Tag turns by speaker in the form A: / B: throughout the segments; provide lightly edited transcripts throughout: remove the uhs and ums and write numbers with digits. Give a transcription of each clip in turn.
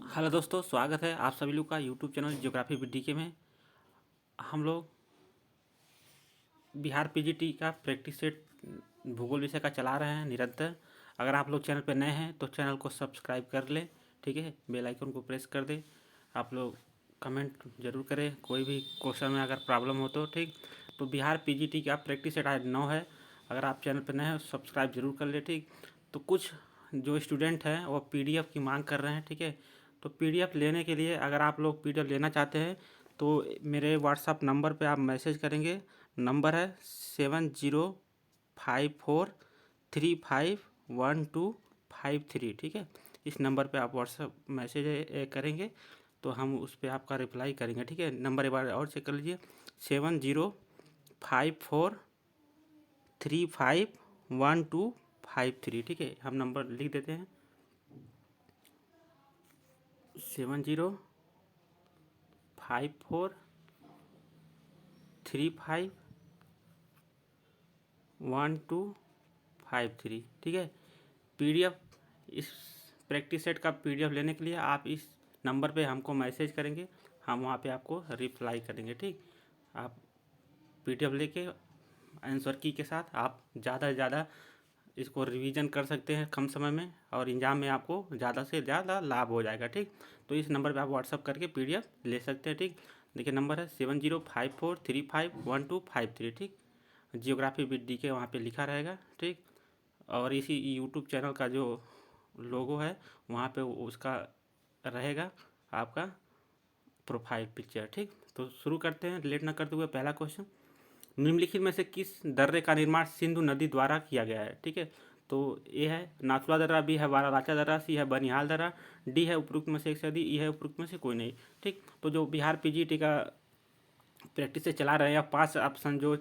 A: Hello दोस्तों, स्वागत है आप सभी लोग का YouTube channel geography with DK में। हम लोग बिहार पीजीटी का प्रैक्टिस सेट भूगोल विषय का चला रहे हैं निरंतर। अगर आप लोग चैनल पर नए हैं तो चैनल को सब्सक्राइब कर लें, ठीक है। बेल आइकन को प्रेस कर दें। आप लोग कमेंट जरूर करें कोई भी क्वेश्चन में अगर प्रॉब्लम हो तो, ठीक। तो बिहार पीजीटी का प्रैक्टिस सेट आज 9 है। अगर आप चैनल पर नए हैं सब्सक्राइब जरूर कर लें, ठीक। तो कुछ जो स्टूडेंट हैं वो पीडीएफ की मांग कर रहे हैं, ठीक है। तो पीडीएफ लेने के लिए अगर आप लोग पीडीएफ लेना चाहते हैं तो मेरे व्हाट्सअप नंबर पे आप मैसेज करेंगे। नंबर है 7054351253, ठीक है। इस नंबर पे आप व्हाट्सअप मैसेज करेंगे तो हम उस पर आपका रिप्लाई करेंगे, ठीक है। नंबर एक बार और चेक कर लीजिए, 7054351253, ठीक है। हम नंबर लिख देते हैं 7054351253, ठीक है। पीडीएफ इस प्रैक्टिस सेट का पीडीएफ लेने के लिए आप इस नंबर पे हमको मैसेज करेंगे, हम वहाँ पे आपको रिप्लाई करेंगे, ठीक। आप पीडीएफ लेके आंसर की के साथ आप ज़्यादा से ज़्यादा इसको रिवीजन कर सकते हैं कम समय में, और एग्जाम में आपको ज़्यादा से ज़्यादा लाभ हो जाएगा, ठीक। तो इस नंबर पे आप व्हाट्सअप करके पीडीएफ ले सकते हैं, ठीक। देखिए नंबर है 7054351253, ठीक। जियोग्राफी विद डीके वहाँ पे लिखा रहेगा, ठीक। और इसी यूट्यूब चैनल का जो लोगो है वहाँ पे उसका रहेगा आपका प्रोफाइल पिक्चर, ठीक। तो शुरू करते हैं लेट न करते हुए। पहला क्वेश्चन, निम्नलिखित में से किस दर्रे का निर्माण सिंधु नदी द्वारा किया गया है, ठीक है। तो ए है नाथुला दर्रा, बी है बारालाचा दर्रा, सी है बनिहाल दर्रा, डी है उपरोक्त में से एक से अधिक, ई है उपरोक्त में से कोई नहीं, ठीक। तो जो बिहार पीजीटी का प्रैक्टिस से चला रहे हैं, या 5 ऑप्शन जो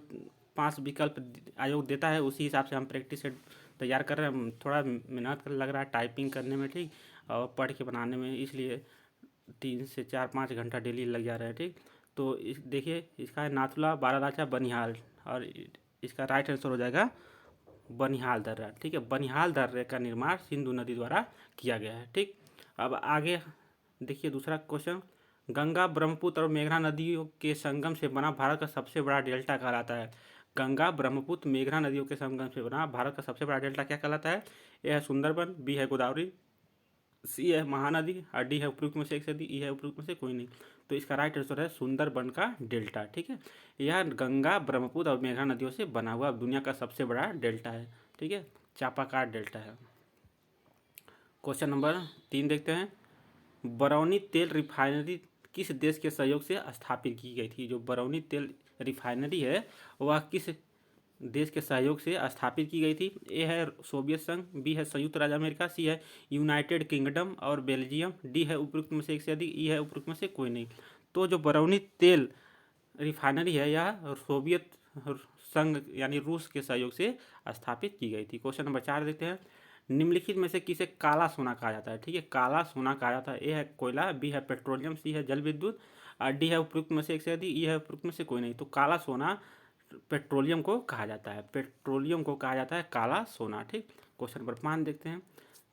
A: 5 विकल्प आयोग देता है उसी हिसाब से हम प्रैक्टिस से तैयार कर रहे हैं। थोड़ा मेहनत लग रहा है टाइपिंग करने में, ठीक, और पढ़ के बनाने में, इसलिए 3 से 4-5 घंटा डेली लग जा रहा है, ठीक। तो इस देखिए इसका है नाथुला, बारालाचा, बनिहाल, और इसका राइट आंसर हो जाएगा बनिहाल दर्रा, ठीक है। बनिहाल दर्रे का निर्माण सिंधु नदी द्वारा किया गया है, ठीक। अब आगे देखिए दूसरा क्वेश्चन, गंगा, ब्रह्मपुत्र और मेघना नदियों के संगम से बना भारत का सबसे बड़ा डेल्टा कहलाता है। गंगा, ब्रह्मपुत्र, मेघना नदियों के संगम से बना भारत का सबसे बड़ा डेल्टा क्या कहलाता है? ए है सुंदरबन, बी है गोदावरी, सी है महानदी, और डी है उपयुक्त में से एक से अधिक, ई है उपयुक्त में से कोई नहीं। तो इसका राइट आंसर है सुंदरबन का डेल्टा, ठीक है। यह गंगा, ब्रह्मपुत्र और मेघना नदियों से बना हुआ दुनिया का सबसे बड़ा डेल्टा है, ठीक है। चापाकार डेल्टा है। क्वेश्चन नंबर 3 देखते हैं, बरौनी तेल रिफाइनरी किस देश के सहयोग से स्थापित की गई थी? जो बरौनी तेल रिफाइनरी है वह किस देश के सहयोग से स्थापित की गई थी? ए है सोवियत संघ, बी है संयुक्त राज्य अमेरिका, सी है यूनाइटेड किंगडम और बेल्जियम, डी है उपयुक्त में से एक से अधिक, ई है उपयुक्त में से कोई नहीं। तो जो बरौनी तेल रिफाइनरी है यह सोवियत संघ यानी रूस के सहयोग से स्थापित की गई थी। क्वेश्चन नंबर 4 देखते हैं, निम्नलिखित में से किसे काला सोना कहा जाता है? ठीक है, काला सोना कहा जाता है। ए है कोयला, बी है पेट्रोलियम, सी है जल विद्युत, और डी है उपयुक्त में से एक से अधिक, ई है उपयुक्त में से कोई नहीं। तो काला सोना पेट्रोलियम को कहा जाता है, पेट्रोलियम को कहा जाता है काला सोना, ठीक। क्वेश्चन नंबर 5 देखते हैं,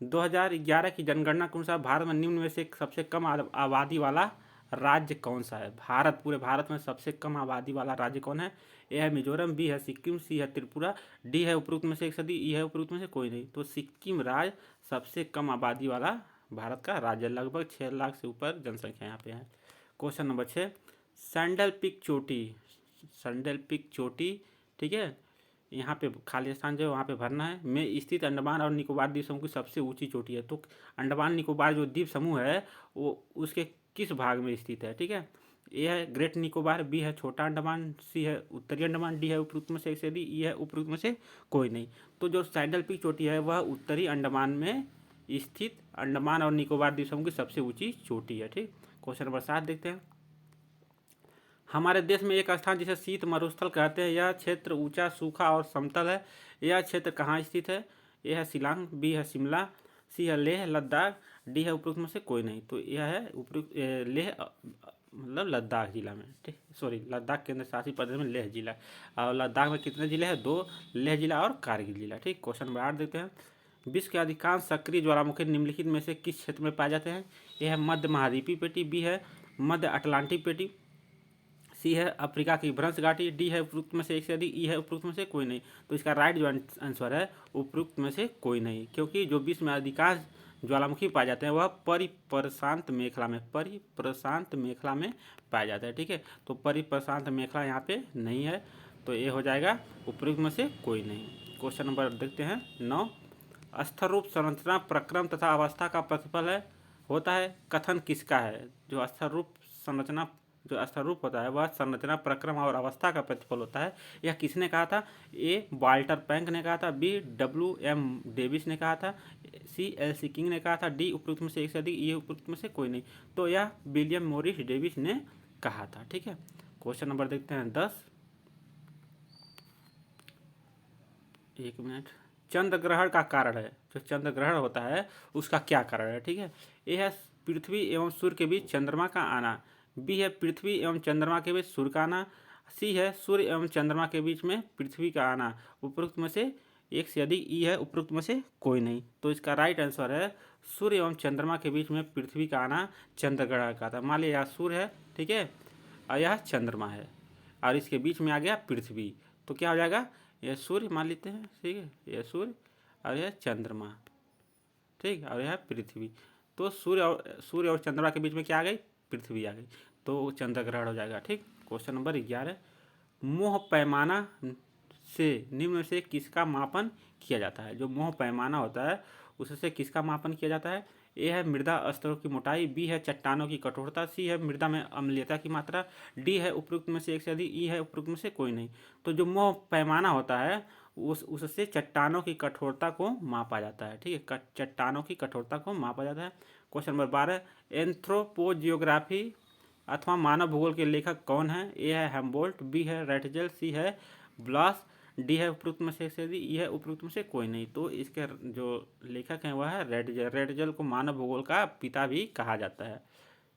A: 2011 की जनगणना के अनुसार भारत में निम्न में से सबसे कम आबादी वाला राज्य कौन सा है? भारत, पूरे भारत में सबसे कम आबादी वाला राज्य कौन है? ए है मिजोरम, बी है सिक्किम, सी है त्रिपुरा, डी है उपयुक्त में से एक से अधिक, ई है उपयुक्त में से कोई नहीं। तो सिक्किम राज्य सबसे कम आबादी वाला भारत का राज्य, लगभग 6 लाख से ऊपर जनसंख्या यहाँ पे है। क्वेश्चन नंबर 6, सैंडल पिक चोटी, सैंडल पिक चोटी, ठीक है, यहाँ पे खाली स्थान जो है वहाँ पे भरना है, में स्थित अंडमान और निकोबार द्वीप समूह की सबसे ऊंची चोटी है। तो अंडमान निकोबार जो द्वीप समूह है वो उसके किस भाग में स्थित है? ठीक है, ए है ग्रेट निकोबार, बी है छोटा अंडमान, सी है उत्तरी अंडमान, डी है उपयुक्त में से एक से डी, ई है उपयुक्त में से कोई नहीं। तो जो सैंडल पिक चोटी है वह उत्तरी अंडमान में स्थित अंडमान और निकोबार द्वीप समूह की सबसे ऊंची चोटी है, ठीक। क्वेश्चन नंबर 7 देखते हैं, हमारे देश में एक स्थान जिसे शीत मरुस्थल कहते हैं, यह क्षेत्र ऊंचा, सूखा और समतल है। यह क्षेत्र कहाँ स्थित है? ए है शिलांग, बी है शिमला, सी है लेह लद्दाख, डी है उपयुक्त में से कोई नहीं। तो यह है उपयुक्त लेह मतलब लद्दाख जिला में, ठीक, सॉरी लद्दाख केंद्र शासित प्रदेश में लेह जिला। और लद्दाख में कितने जिले हैं? 2, लेह जिला और कारगिल जिला, ठीक। क्वेश्चन नंबर 8 देखते हैं, विश्व के अधिकांश सक्रिय ज्वालामुखी निम्नलिखित में से किस क्षेत्र में पाए जाते हैं? ए है मध्य महाद्वीपीय पेटी, बी है मध्य अटलांटिक पेटी, सी है अफ्रीका की भ्रंश घाटी, डी है उपरोक्त में से एक से अधिक, ई है उपरोक्त में से कोई नहीं। तो इसका राइट जो आंसर है उपरोक्त में से कोई नहीं, क्योंकि जो विश्व में अधिकांश ज्वालामुखी पाए जाते हैं वह परिप्रशांत मेखला में पाए जाते हैं। ठीक है, तो परिप्रशांत मेखला यहाँ पे नहीं है, तो ये हो जाएगा उपरोक्त में से कोई नहीं। क्वेश्चन नंबर देखते हैं 9। स्थिर रूप संरचना प्रक्रम तथा अवस्था का प्रतिफल है होता है, कथन किसका है? जो स्थिर रूप संरचना जो स्थिर रूप होता है वह संरचना प्रक्रम और अवस्था का प्रतिफल होता है, यह किसने कहा था? ए वाल्टर पैंक ने कहा था, बी WM डेविस ने कहा था, सी LC किंग ने कहा था, डी उपरोक्त में से एक से अधिक, ये उपरोक्त में से कोई नहीं। तो यह विलियम मॉरिस डेविस ने कहा था। ठीक है, क्वेश्चन नंबर देखते हैं 10। एक मिनट। चंद्र ग्रहण का कारण है, जो चंद्र ग्रहण होता है उसका क्या कारण है? ठीक है, ए है पृथ्वी एवं सूर्य के बीच चंद्रमा का आना, बी है पृथ्वी एवं चंद्रमा के बीच सूर्य का आना, सी है सूर्य एवं चंद्रमा के बीच में पृथ्वी का आना, उपरोक्त में से एक से अधिक, ई है उपरोक्त में से कोई नहीं। तो इसका राइट आंसर है सूर्य एवं चंद्रमा के बीच में पृथ्वी का आना चंद्र ग्रहण का था। मान लिया यह सूर्य है, ठीक है, और यह चंद्रमा है, और इसके बीच में आ गया पृथ्वी, तो क्या हो जाएगा? यह सूर्य मान लेते हैं, ठीक है, यह सूर्य और यह चंद्रमा, ठीक, और यह पृथ्वी। तो सूर्य और चंद्रमा के बीच में क्या आ गई? पृथ्वी आ गई, तो चंद्र ग्रहण हो जाएगा। ठीक, क्वेश्चन नंबर 11। मोह पैमाना से निम्न में से किसका मापन किया जाता है? जो मोह पैमाना होता है उससे किसका मापन किया जाता है? ए है मृदा स्तरों की मोटाई, बी है चट्टानों की कठोरता, सी है मृदा में अम्लीयता की मात्रा, डी है उपरोक्त में से एक से अधिक, ई है उपरोक्त में से कोई नहीं। तो जो मोह पैमाना होता है उससे चट्टानों की कठोरता को मापा जाता है। ठीक है, चट्टानों की कठोरता को मापा जाता है। Question number 12। एंथ्रोपोजियोग्राफी अथवा मानव भूगोल के लेखक कौन है? ए है हेम्बोल्ट, बी है रेटजल, सी है ब्लास, डी है उपरोक्त में से ई है उपरोक्त में से कोई नहीं। तो इसके जो लेखक हैं वह है रेटजल। रेटजल को मानव भूगोल का पिता भी कहा जाता है।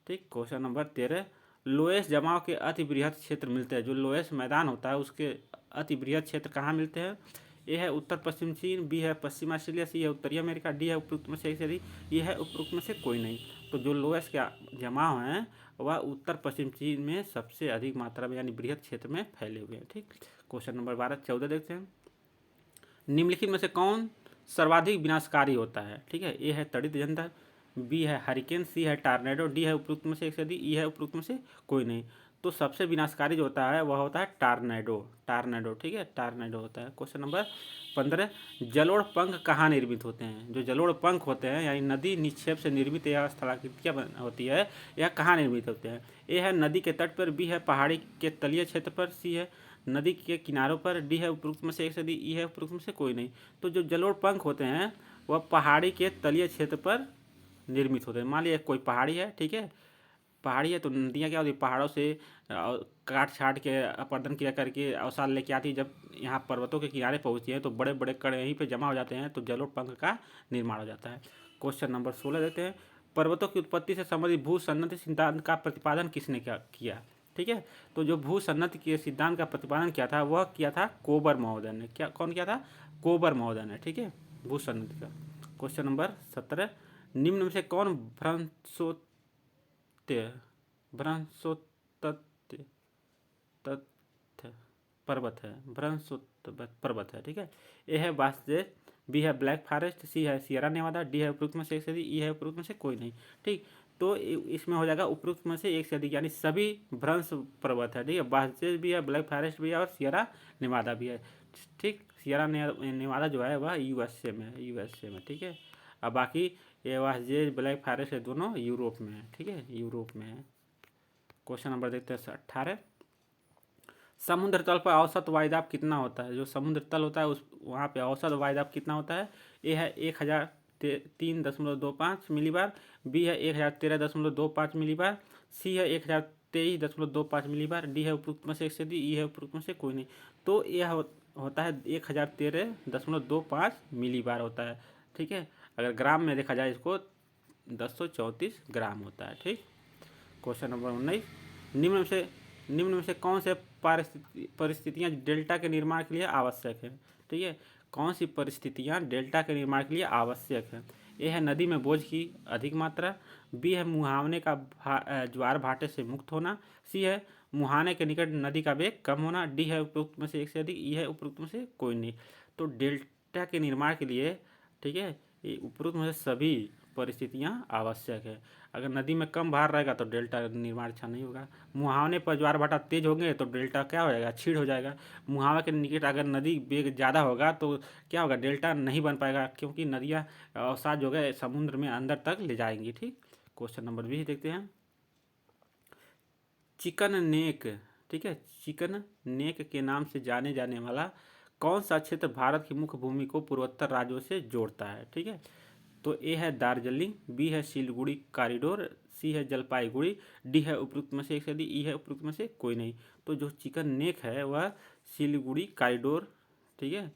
A: ठीक, क्वेश्चन नंबर 13। लोएस जमाव के अति बृहत क्षेत्र मिलते हैं, जो लोएस मैदान होता है उसके अति बृहत क्षेत्र कहाँ मिलते हैं? ए है उत्तर पश्चिम चीन, बी है पश्चिम ऑस्ट्रेलिया, सी है उत्तरी अमेरिका, डी है उपरोक्त में से एक से अधिक, ये है उपरोक्त में से कोई नहीं। तो जो लोएस के जमाव हैं वह उत्तर पश्चिम चीन में सबसे अधिक मात्रा में यानी बृहत क्षेत्र में फैले हुए हैं। ठीक, क्वेश्चन नंबर 12-14 देखते हैं। निम्नलिखित में से कौन सर्वाधिक विनाशकारी होता है? ठीक है, ए है तड़ित जंतर, बी है हरिकेन, सी है टार्नेडो, डी है उपरोक्त में से एक से अधिक, ई है उपरोक्त में से कोई नहीं। तो सबसे विनाशकारी जो होता है वह होता है टार्नेडो। ठीक है, टार्नेडो होता है। Question number 15। जलोढ़ पंख कहाँ निर्मित होते हैं? जो जलोढ़ पंख होते हैं यानी नदी निक्षेप से निर्मित यह स्थलाकृतियाँ होती है, यह कहाँ निर्मित होते हैं? ए है नदी के तट पर, बी है पहाड़ी के तलीय क्षेत्र पर, सी है नदी के किनारों पर, डी है उपरोक्त में से एक से अधिक, ई है उपरोक्त में से कोई नहीं। तो जो जलोढ़ पंख होते हैं वह पहाड़ी के तलीय क्षेत्र पर निर्मित होते हैं। मान लिया कोई पहाड़ी है, ठीक है, पहाड़ी है तो नदियाँ क्या होती है? पहाड़ों से काट छाट के अपर्दन किया करके अवसाद लेके आती है। जब यहाँ पर्वतों के किनारे पहुँचती है तो बड़े बड़े कण यहीं पे जमा हो जाते हैं, तो जलोढ़ पंख का निर्माण हो जाता है। क्वेश्चन नंबर 16 देते हैं। पर्वतों की उत्पत्ति से संबंधित भूसन्नति सिद्धांत का प्रतिपादन किसने किया? ठीक है, तो जो भूसन्नति के सिद्धांत का प्रतिपादन किया था वह किया था कोबर महोदय ने। कौन किया था? कोबर महोदय ने। ठीक है, भूसन्नति का। Question number 17। निम्न में से कौन भ्रंशोत्तर पर्वत है? ठीक है, ए है वासुदेव, बी है ब्लैक फॉरेस्ट, सी है सियरा नेवादा, डी है उपरोक्त में से एक से अधिक, ई है उपरोक्त में से कोई नहीं। ठीक, तो इसमें हो जाएगा उपरोक्त में से एक से अधिक, यानी सभी भ्रंश पर्वत है। ठीक है, वासुदेव भी है, ब्लैक फॉरेस्ट भी है और सियरा नेवादा भी है। ठीक, सियरा नेवादा जो है वह USA में। ठीक है, अब बाकी ये वासुदेव ब्लैक फॉरेस्ट है दोनों यूरोप में है। ठीक है, यूरोप में है। क्वेश्चन नंबर देखते हैं 18। समुद्र तल पर औसत वायुदाब कितना होता है? जो समुद्र तल होता है उस वहाँ पे औसत वायुदाब कितना होता है? ए है 1003.25 मिलीबार, बी है 1013.25 मिलीबार, सी है 1023.25 मिलीबार, डी है उपरोक्त में से एक से अधिक, ई है उपरोक्त में से कोई नहीं। तो यह होता है 1013.25 मिलीबार होता है। ठीक है, अगर ग्राम में देखा जाए इसको 1034 ग्राम होता है। ठीक, क्वेश्चन नंबर 19। निम्न में से कौन से परिस्थितियाँ डेल्टा के निर्माण के लिए आवश्यक है? ठीक है, कौन सी परिस्थितियाँ डेल्टा के निर्माण के लिए आवश्यक है? ए है नदी में बोझ की अधिक मात्रा, बी है मुहावने का ज्वार भाटे से मुक्त होना, सी है मुहाने के निकट नदी का वेग कम होना, डी है उपरोक्त में से एक से अधिक, ई है उपरोक्त में से कोई नहीं। तो डेल्टा के निर्माण के लिए, ठीक है, ये उपरोक्त में से सभी परिस्थितियाँ आवश्यक है। अगर नदी में कम भार रहेगा तो डेल्टा निर्माण अच्छा नहीं होगा। मुहावने पर ज्वार भाटा तेज होंगे तो डेल्टा क्या हो जाएगा? क्षीण हो जाएगा। मुहावने के निकट अगर नदी वेग ज़्यादा होगा तो क्या होगा? डेल्टा नहीं बन पाएगा, क्योंकि नदियाँ अवसाद जो है समुद्र में अंदर तक ले जाएंगी। ठीक, क्वेश्चन नंबर 20 देखते हैं। चिकन नेक, ठीक है, चिकन नेक के नाम से जाने जाने वाला कौन सा क्षेत्र भारत की मुख्य भूमि को पूर्वोत्तर राज्यों से जोड़ता है? ठीक है, तो ए है दार्जिलिंग, बी है सिलीगुड़ी कॉरिडोर, सी है जलपाईगुड़ी, डी है उपरोक्त में से एक से अधिक, ई है उपरोक्त में से कोई नहीं। तो जो चिकन नेक है वह सिलीगुड़ी कॉरिडोर, ठीक है,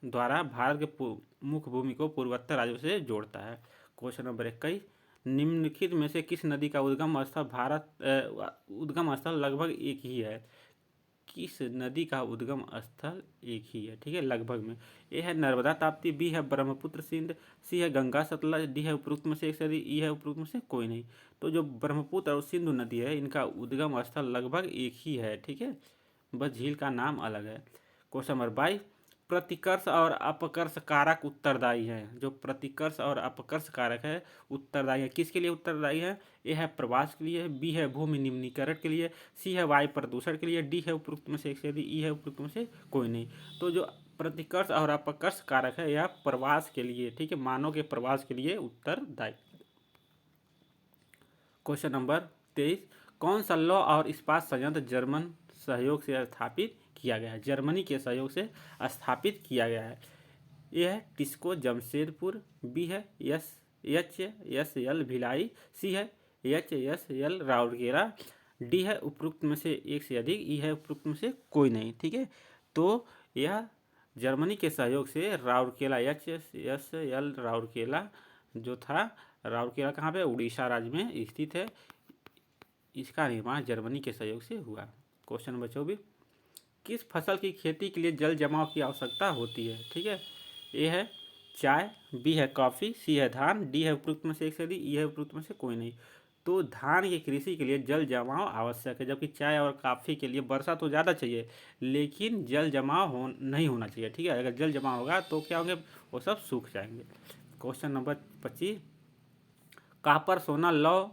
A: द्वारा भारत के मुख्य भूमि को पूर्वोत्तर राज्यों से जोड़ता है। क्वेश्चन नंबर 21, निम्नलिखित में से किस नदी का उद्गम स्थल लगभग एक ही है? किस नदी का उद्गम स्थल एक ही है? ठीक है, लगभग में। ए है नर्मदा ताप्ती, बी है ब्रह्मपुत्र सिंध, सी है गंगा सतलज, डी है उपरोक्त में से एक से अधिक, ई है उपरोक्त में से कोई नहीं। तो जो ब्रह्मपुत्र और सिंधु नदी है इनका उद्गम स्थल लगभग एक ही है। ठीक है, बस झील का नाम अलग है। क्वेश्चन नंबर 22, प्रतिकर्ष और अपकर्ष कारक उत्तरदायी है। जो प्रतिकर्ष और अपकर्ष कारक है उत्तरदायी है, किसके लिए उत्तरदायी है? ए है प्रवास के लिए, बी है भूमि निम्नीकरण के लिए, सी है वायु प्रदूषण के लिए, डी है उपरोक्त में से एक से अधिक, ई है उपरोक्त में से कोई नहीं। तो जो प्रतिकर्ष और अपकर्ष कारक है यह प्रवास के लिए, ठीक है, मानव के प्रवास के लिए उत्तरदायी। क्वेश्चन नंबर 23, कौन सा लौह और इस्पात संयंत्र जर्मन सहयोग से स्थापित किया गया है? जर्मनी के सहयोग से स्थापित किया गया है। ए है टिस्को जमशेदपुर, बी है HSL भिलाई, सी है HSL राउरकेला, डी है उपरोक्त में से एक से अधिक, ई है उपरोक्त में से कोई नहीं। ठीक है, तो यह जर्मनी के सहयोग से राउरकेला, HSL राउरकेला जो था, राउरकेला कहाँ पे? उड़ीसा राज्य में स्थित है। इसका निर्माण जर्मनी के सहयोग से हुआ। क्वेश्चन नंबर 24, किस फसल की खेती के लिए जल जमाव की आवश्यकता होती है? ठीक है, ए है चाय, बी है कॉफ़ी, सी है धान, डी है उपरोक्त में से एक से अधिक, ई है उपरोक्त में से कोई नहीं। तो धान की कृषि के लिए जल जमाव आवश्यक है, जबकि चाय और कॉफ़ी के लिए वर्षा तो ज़्यादा चाहिए लेकिन जल जमाव नहीं होना चाहिए। ठीक है, अगर जल जमाव होगा तो क्या होंगे? वो सब सूख जाएंगे। क्वेश्चन नंबर 25, कॉपर, सोना, लौह,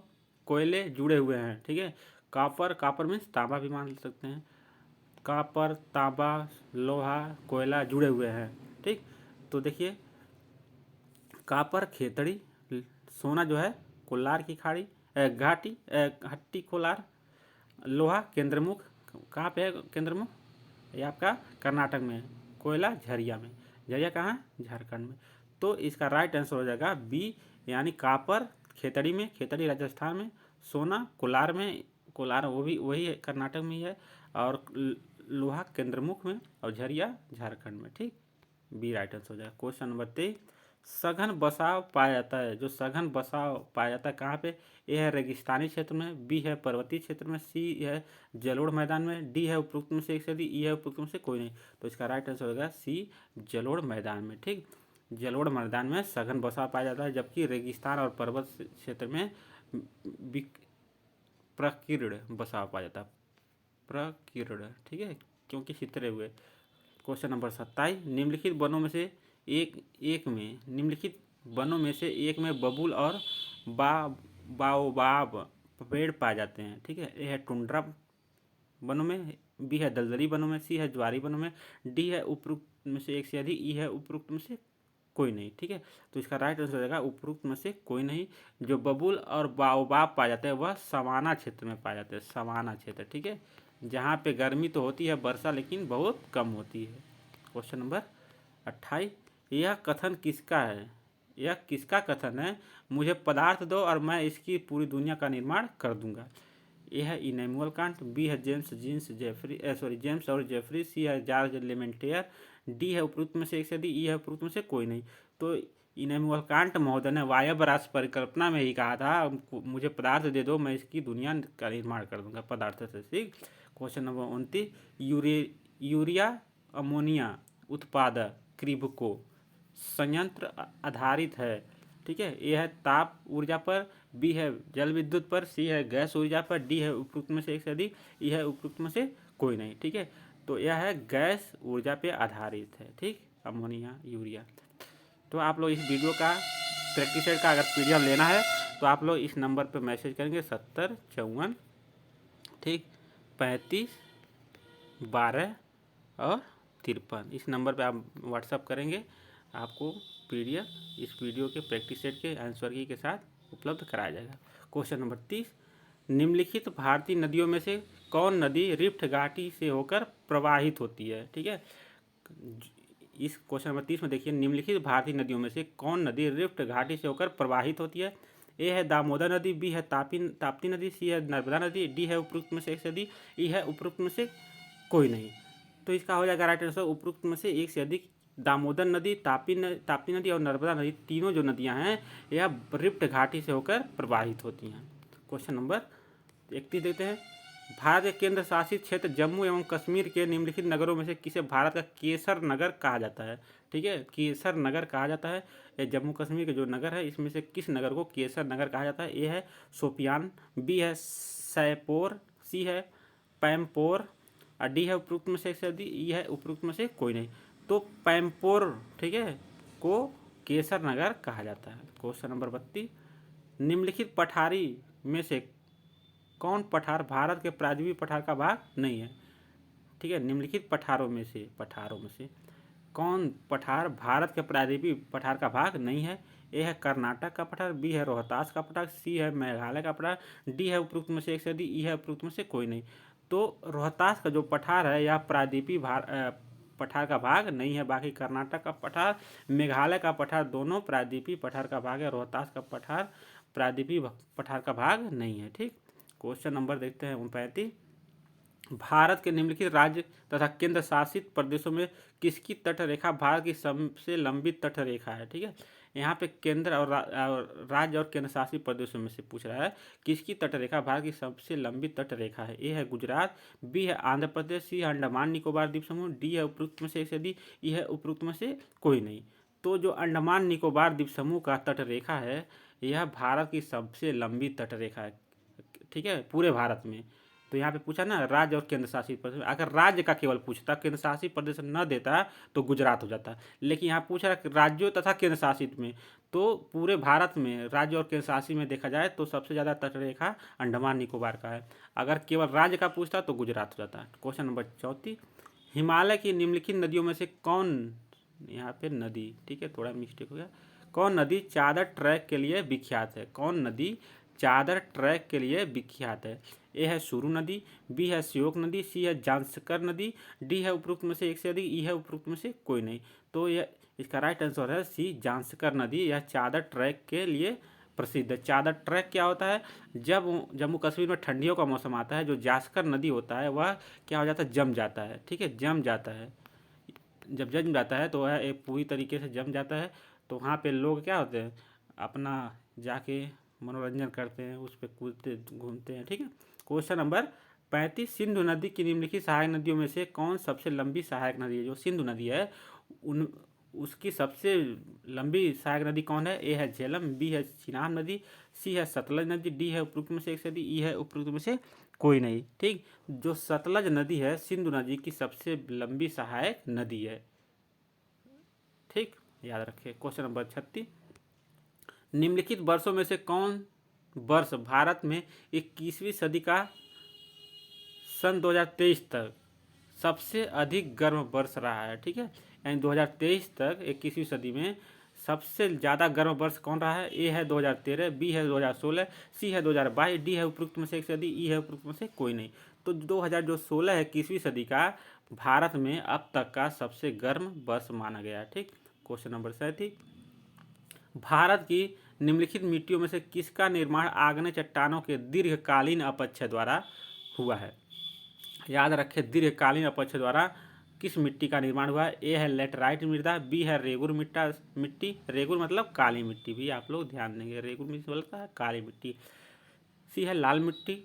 A: कोयले जुड़े हुए हैं। ठीक है, कॉपर मीन्स तांबा भी मान सकते हैं। कॉपर, तांबा, लोहा, कोयला जुड़े हुए हैं। ठीक, तो देखिए कॉपर खेतड़ी, सोना जो है कोलार की खाड़ी घाटी हट्टी कोलार, लोहा केंद्रमुख, कहाँ पे है केंद्रमुख? ये आपका कर्नाटक में है। कोयला झरिया में, झरिया कहाँ है? झारखंड में। तो इसका राइट आंसर हो जाएगा बी, यानी कॉपर खेतड़ी में, खेतड़ी राजस्थान में, सोना कोलार में, कोलार वो भी वही है कर्नाटक में ही है, और लोहा केंद्रमुख में, और झरिया झारखंड में। ठीक, बी राइट आंसर हो जाएगा। क्वेश्चन नंबर 23, सघन बसाव पाया जाता है। जो सघन बसाव पाया जाता है कहाँ पे? ए है रेगिस्तानी क्षेत्र में, बी है पर्वतीय क्षेत्र में, सी है जलोढ़ मैदान में, डी है उपरोक्त में से एक से अधिक, ई है उपरोक्त में से कोई नहीं। तो इसका राइट आंसर होगा सी, जलोढ़ मैदान में। ठीक, जलोढ़ मैदान में सघन बसाव पाया जाता है, जबकि रेगिस्तान और पर्वत क्षेत्र में प्रकीर्ण बसाव पाया जाता है। प्रकीर्ण, ठीक है, क्योंकि छितरे हुए। क्वेश्चन नंबर 27, निम्नलिखित वनों में से एक में बबूल और बाओबाब पेड़ पाए जाते हैं। ठीक है, ए है टुंड्रा वनों में, बी है दलदली वनों में, सी है ज्वारी वनों में, डी है उपरोक्त में से एक से अधिक, ई है उपरोक्त में से कोई नहीं। ठीक है, तो इसका राइट आंसर हो जाएगा उपरोक्त में से कोई नहीं। जो बबूल और बाओबाब पाए जाते हैं वह सवाना क्षेत्र में पाए जाते हैं, सवाना क्षेत्र। ठीक है, जहाँ पे गर्मी तो होती है, वर्षा लेकिन बहुत कम होती है। क्वेश्चन नंबर 28, यह कथन किसका है? यह किसका कथन है? मुझे पदार्थ दो और मैं इसकी पूरी दुनिया का निर्माण कर दूंगा। ए है इमैनुअल कांट, बी है जेम्स और जेफरी, सी है जॉर्ज लेमेंटियर, डी है उपरोक्त में से एक से अधिक, ई है उपरोक्त में से कोई नहीं। तो इमैनुअल कांट महोदय ने वायव्य राष्ट्र परिकल्पना में ही कहा था मुझे पदार्थ दे दो, मैं इसकी दुनिया का निर्माण कर दूंगा पदार्थ से। ठीक, क्वेश्चन नंबर 29, यूरिया अमोनिया उत्पादक क्रिबको संयंत्र आधारित है। ठीक है, ए है ताप ऊर्जा पर, बी है जल विद्युत पर, सी है गैस ऊर्जा पर, डी है उपरोक्त में से एक से अधिक, ई है उपरोक्त में से कोई नहीं। ठीक है, तो यह है गैस ऊर्जा पे आधारित है। ठीक, अमोनिया यूरिया। तो आप लोग इस वीडियो का प्रैक्टिस सेट का अगर पीडीएफ लेना है तो आप लोग इस नंबर पे मैसेज करेंगे 7054 ठीक 35 12 और 53। इस नंबर पे आप व्हाट्सअप करेंगे, आपको पीडीएफ इस वीडियो के प्रैक्टिस सेट के आंसर की के साथ उपलब्ध कराया जाएगा। क्वेश्चन नंबर 30, निम्नलिखित भारतीय नदियों में से कौन नदी रिफ्ट घाटी से होकर प्रवाहित होती है। ठीक है, इस क्वेश्चन नंबर 30 में देखिए, निम्नलिखित भारतीय नदियों में से कौन नदी रिफ्ट घाटी से होकर प्रवाहित होती है। ए है दामोदर नदी, बी है ताप्ती नदी, सी है नर्मदा नदी, डी है उपरोक्त में से एक से अधिक, ई है उपरोक्त में से कोई नहीं। तो इसका हो जाएगा राइट आंसर उपरोक्त में से एक से अधिक। दामोदर नदी, ताप्ती नदी और नर्मदा नदी तीनों जो नदियां हैं यह रिफ्ट घाटी से होकर प्रवाहित होती हैं। क्वेश्चन नंबर 31 देते हैं, भारत के केंद्र शासित क्षेत्र जम्मू एवं कश्मीर के निम्नलिखित नगरों में से किसे भारत का केसर नगर कहा जाता है। ठीक है, केसर नगर कहा जाता है। ये जम्मू कश्मीर के जो नगर है इसमें से किस नगर को केसर नगर कहा जाता है। ए है शोपियान, बी है सैपोर, सी है पैमपोर और डी है उपरोक्त में से अधिक, ई है उपरोक्त में से कोई नहीं। तो पैमपोर ठीक है को केसर नगर कहा जाता है। क्वेश्चन नंबर 32, निम्नलिखित पठारी में से कौन पठार भारत के प्रायद्वीपीय पठार का भाग नहीं है। ठीक है, निम्नलिखित पठारों में से कौन पठार भारत के प्रायद्वीपीय पठार का भाग नहीं है। ए है कर्नाटक का पठार, बी है रोहतास का पठार, सी है मेघालय का पठार, डी है उपरोक्त में से एक से अधिक, ई है उपरोक्त में से कोई नहीं। तो रोहतास का जो पठार है यह प्रायद्वीपीय पठार का भाग नहीं है। बाकी कर्नाटक का पठार, मेघालय का पठार दोनों प्रायद्वीपीय पठार का भाग है। रोहतास का पठार प्रायद्वीपीय पठार का भाग नहीं है। ठीक, क्वेश्चन नंबर देखते हैं 35, भारत के निम्नलिखित राज्य तथा केंद्र शासित प्रदेशों में किसकी तट रेखा भारत की सबसे लंबी तट रेखा है। ठीक है, यहाँ पे केंद्र और राज्य और केंद्र शासित प्रदेशों में से पूछ रहा है किसकी तट रेखा भारत की सबसे लंबी तट रेखा है। ए है गुजरात, बी है आंध्र प्रदेश, सी है अंडमान निकोबार द्वीप समूह, डी है उपरोक्त में से एक से अधिक, ई है उपरोक्त में से कोई नहीं। तो जो अंडमान निकोबार द्वीप समूह का तट रेखा है यह भारत की सबसे लंबी तट रेखा है। ठीक है, पूरे भारत में। तो यहाँ पे पूछा ना राज्य और केंद्र शासित प्रदेश, अगर राज्य का केवल पूछता केंद्र शासित प्रदेश न देता तो गुजरात हो जाता, लेकिन यहाँ पूछ रहा है राज्यों तथा केंद्र शासित में। तो पूरे भारत में राज्य और केंद्र शासित में देखा जाए तो सबसे ज़्यादा तटरेखा अंडमान निकोबार का है। अगर केवल राज्य का पूछता तो गुजरात हो जाता। क्वेश्चन नंबर 34, हिमालय की निम्नलिखित नदियों में से कौन, यहाँ पे नदी ठीक है थोड़ा मिस्टेक हो गया, कौन नदी चादर ट्रैक के लिए विख्यात है। कौन नदी चादर ट्रैक के लिए विख्यात है। ए है सुरु नदी, बी है श्योक नदी, सी है जांस्कर नदी, डी है उपरोक्त में से एक से अधिक, ई है उपरोक्त में से कोई नहीं। तो यह इसका राइट आंसर है सी जांस्कर नदी। यह चादर ट्रैक के लिए प्रसिद्ध है। चादर ट्रैक क्या होता है, जब जम्मू कश्मीर में ठंडियों का मौसम आता है जो जांस्कर नदी होता है वह क्या हो जाता है, जम जाता है। ठीक है, जम जाता है। जब जम जाता है तो वह एक पूरी तरीके से जम जाता है। तो वहाँ पे लोग क्या होते हैं अपना जाके मनोरंजन करते हैं, उस पर कूदते घूमते हैं। ठीक है, क्वेश्चन नंबर 35, सिंधु नदी की निम्नलिखित सहायक नदियों में से कौन सबसे लंबी सहायक नदी है। जो सिंधु नदी है उसकी सबसे लंबी सहायक नदी कौन है। ए है झेलम, बी है चिनाब नदी, सी है सतलज नदी, डी है उपरोक्त में से एक से अधिक, ई है उपरोक्त में से कोई नहीं। ठीक, जो सतलज नदी है सिंधु नदी की सबसे लंबी सहायक नदी है। ठीक, याद रखिए। क्वेश्चन नंबर 36, निम्नलिखित वर्षों में से कौन वर्ष भारत में 21वीं सदी का सन 2023 तक सबसे अधिक गर्म वर्ष रहा है। ठीक है, यानी 2023 तक 21वीं सदी में सबसे ज़्यादा गर्म वर्ष कौन रहा है। ए है 2013, बी है 2016, सी है 2022, डी है उपरोक्त में से एक से अधिक, ई है उपरोक्त में से कोई नहीं। तो 2016 है 21वीं सदी का भारत में अब तक का सबसे गर्म वर्ष माना गया। ठीक, क्वेश्चन नंबर 37, भारत की निम्नलिखित मिट्टियों में से किसका निर्माण आग्नेय चट्टानों के दीर्घकालीन अपक्षय द्वारा हुआ है। याद रखें, दीर्घकालीन अपक्षय द्वारा किस मिट्टी का निर्माण हुआ है। ए है लेटराइट मृदा, बी है रेगुर मिट्टी, रेगुर मतलब काली मिट्टी, भी आप लोग ध्यान देंगे, रेगुर मिट्टी बोलता है काली मिट्टी, सी है लाल मिट्टी,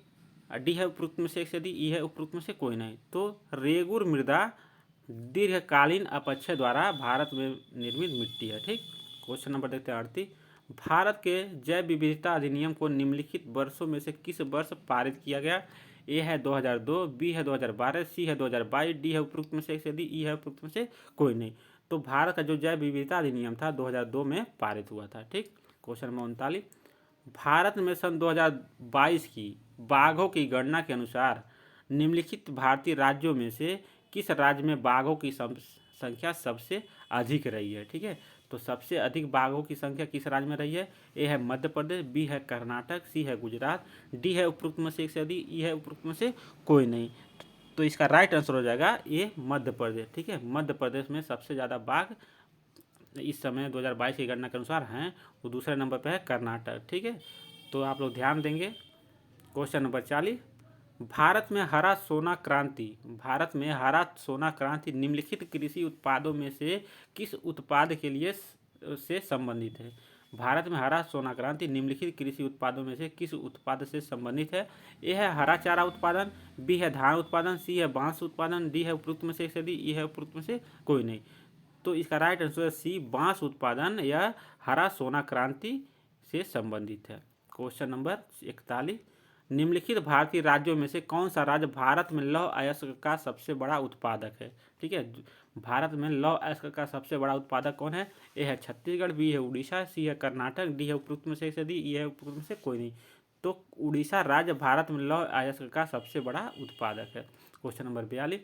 A: डी है उपरोक्त में से एक से अधिक, ई है उपरोक्त में से कोई नहीं। तो रेगुर मृदा दीर्घकालीन अपक्षय द्वारा भारत में निर्मित मिट्टी है। ठीक, क्वेश्चन नंबर देखते हैं 38। भारत के जैव विविधता अधिनियम को निम्नलिखित वर्षों में से किस वर्ष पारित किया गया? ए है 2002, बी है 2012, सी है 2022, डी है उपरोक्त में से एक से अधिक, ई है उपरोक्त में से कोई नहीं। तो भारत का जो जैव विविधता अधिनियम था 2002 में पारित हुआ था। ठीक, क्वेश्चन नंबर 39। भारत में सन 2022 की बाघों की गणना के अनुसार निम्नलिखित भारतीय राज्यों में से किस राज्य में बाघों की संख्या सबसे अधिक रही है? ठीक है, तो सबसे अधिक बाघों की संख्या किस राज्य में रही है? ए है मध्य प्रदेश, बी है कर्नाटक, सी है गुजरात, डी है उपरोक्त में से एक से अधिक, ई है उपरोक्त में से कोई नहीं। तो इसका राइट आंसर हो जाएगा ए मध्य प्रदेश। ठीक है, मध्य प्रदेश में सबसे ज़्यादा बाघ इस समय 2022 की गणना के अनुसार हैं। वो दूसरे नंबर पर है कर्नाटक। ठीक है, तो आप लोग ध्यान देंगे। Question number 40। भारत में हरा सोना क्रांति निम्नलिखित कृषि उत्पादों में से किस उत्पाद के लिए से संबंधित है? भारत में हरा सोना क्रांति निम्नलिखित कृषि उत्पादों में से किस उत्पाद से संबंधित है? ए है हरा चारा उत्पादन, बी है धान उत्पादन, सी है बांस उत्पादन, डी है उपरोक्त में से एक से अधिक, ई है उपरोक्त में से कोई नहीं। तो इसका राइट आंसर है सी, बांस उत्पादन या हरा सोना क्रांति से संबंधित है। Question number 41। निम्नलिखित भारतीय राज्यों में से कौन सा राज्य भारत में लौह अयस्क का सबसे बड़ा उत्पादक है? ठीक है, भारत में लौह अयस्क का सबसे बड़ा उत्पादक कौन है? ए है छत्तीसगढ़, बी है उड़ीसा, सी है कर्नाटक, डी है उपरोक्त में से एक से अधिक, ई है उपरोक्त में से कोई नहीं। तो उड़ीसा राज्य भारत में लौह अयस्क का सबसे बड़ा उत्पादक है। Question number 42।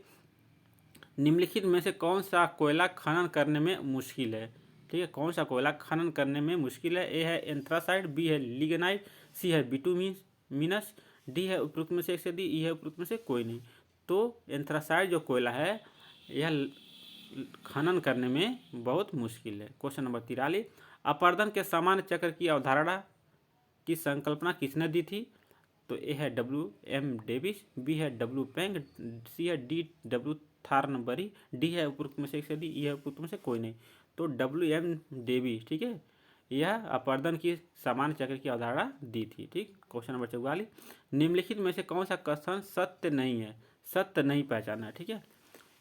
A: निम्नलिखित में से कौन सा कोयला खनन करने में मुश्किल है? ठीक है, कौन सा कोयला खनन करने में मुश्किल है? ए है एंथ्रासाइट, बी है लिग्नाइट, सी है बिटुमिनस, डी है उपरोक्त में से एक से अधिक, ई है उपरोक्त में से कोई नहीं। तो एंथ्रासाइट जो कोयला है यह खनन करने में बहुत मुश्किल है। Question number 43। अपर्दन के सामान्य चक्र की अवधारणा की संकल्पना किसने दी थी? तो ए है WM डेविस, बी है W पेंग, सी है DW थार्नबरी, डी है उपरोक्त में से एक से अधिक, ई है उपरोक्त में से कोई नहीं। तो WM डेविस, ठीक है, यह अपर्दन की सामान्य चक्र की अवधारणा दी थी। ठीक, क्वेश्चन नंबर 44। निम्नलिखित में से कौन सा कथन सत्य नहीं है, सत्य नहीं पहचाना है? ठीक है,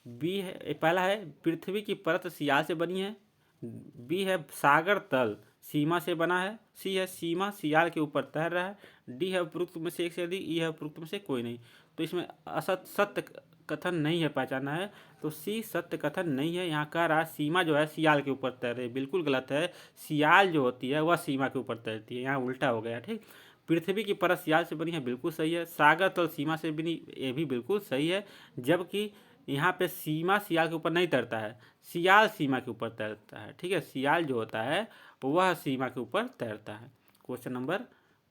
A: बी है, पहला है पृथ्वी की परत सियाल से बनी है, बी है सागर तल सीमा से बना है, सी है सीमा सियाल के ऊपर तैर रहा है, डी है उपरोक्त में से एक से अधिक, ई है उपरोक्त में से कोई नहीं। तो इसमें सत्य कथन नहीं है पहचाना है, तो सी सत्य कथन नहीं है। यहाँ कह रहा है सीमा जो है सियाल के ऊपर तैर रही है, बिल्कुल गलत है। सियाल जो होती है वह सीमा के ऊपर तैरती है, यहाँ उल्टा हो गया। ठीक, पृथ्वी की परत सियाल से बनी है, बिल्कुल सही है। सागर तल सीमा से बनी, ये भी बिल्कुल सही है। जबकि यहाँ पे सीमा सियाल के ऊपर नहीं तैरता है, सियाल सीमा के ऊपर तैरता है। ठीक है, सियाल जो होता है वह सीमा के ऊपर तैरता है। Question number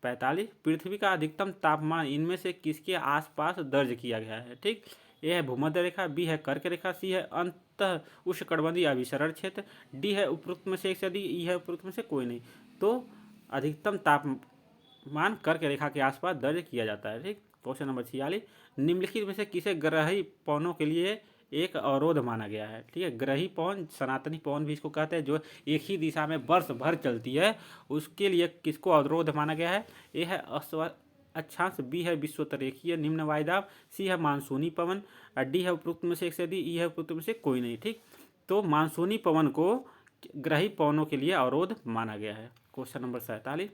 A: 45। पृथ्वी का अधिकतम तापमान इनमें से किसके आसपास दर्ज किया गया है? ठीक, ए है भूमध्य रेखा, बी है कर्क रेखा, सी है अंत उष्णकटिबंधीय अभिसरण क्षेत्र, डी है उपरोक्त में से एक से अधिक, ई है उपरोक्त में से कोई नहीं। तो अधिकतम तापमान कर्क रेखा के आसपास दर्ज किया जाता है। ठीक, क्वेश्चन नंबर 46। निम्नलिखित में से किसे ग्रही पवनों के लिए एक अवरोध माना गया है? ठीक है, ग्रही पवन, सनातनी पवन भी इसको कहते हैं, जो एक ही दिशा में वर्ष भर चलती है, उसके लिए किसको अवरोध माना गया है? ए है अक्षांश, बी है विश्वतरेखीय निम्न वायुदाब, सी है मानसूनी पवन, डी है उपरोक्त में से एक से अधिक, ई है उपरोक्त में से कोई नहीं। ठीक, तो मानसूनी पवन को ग्रही पवनों के लिए अवरोध माना गया है। Question number 47।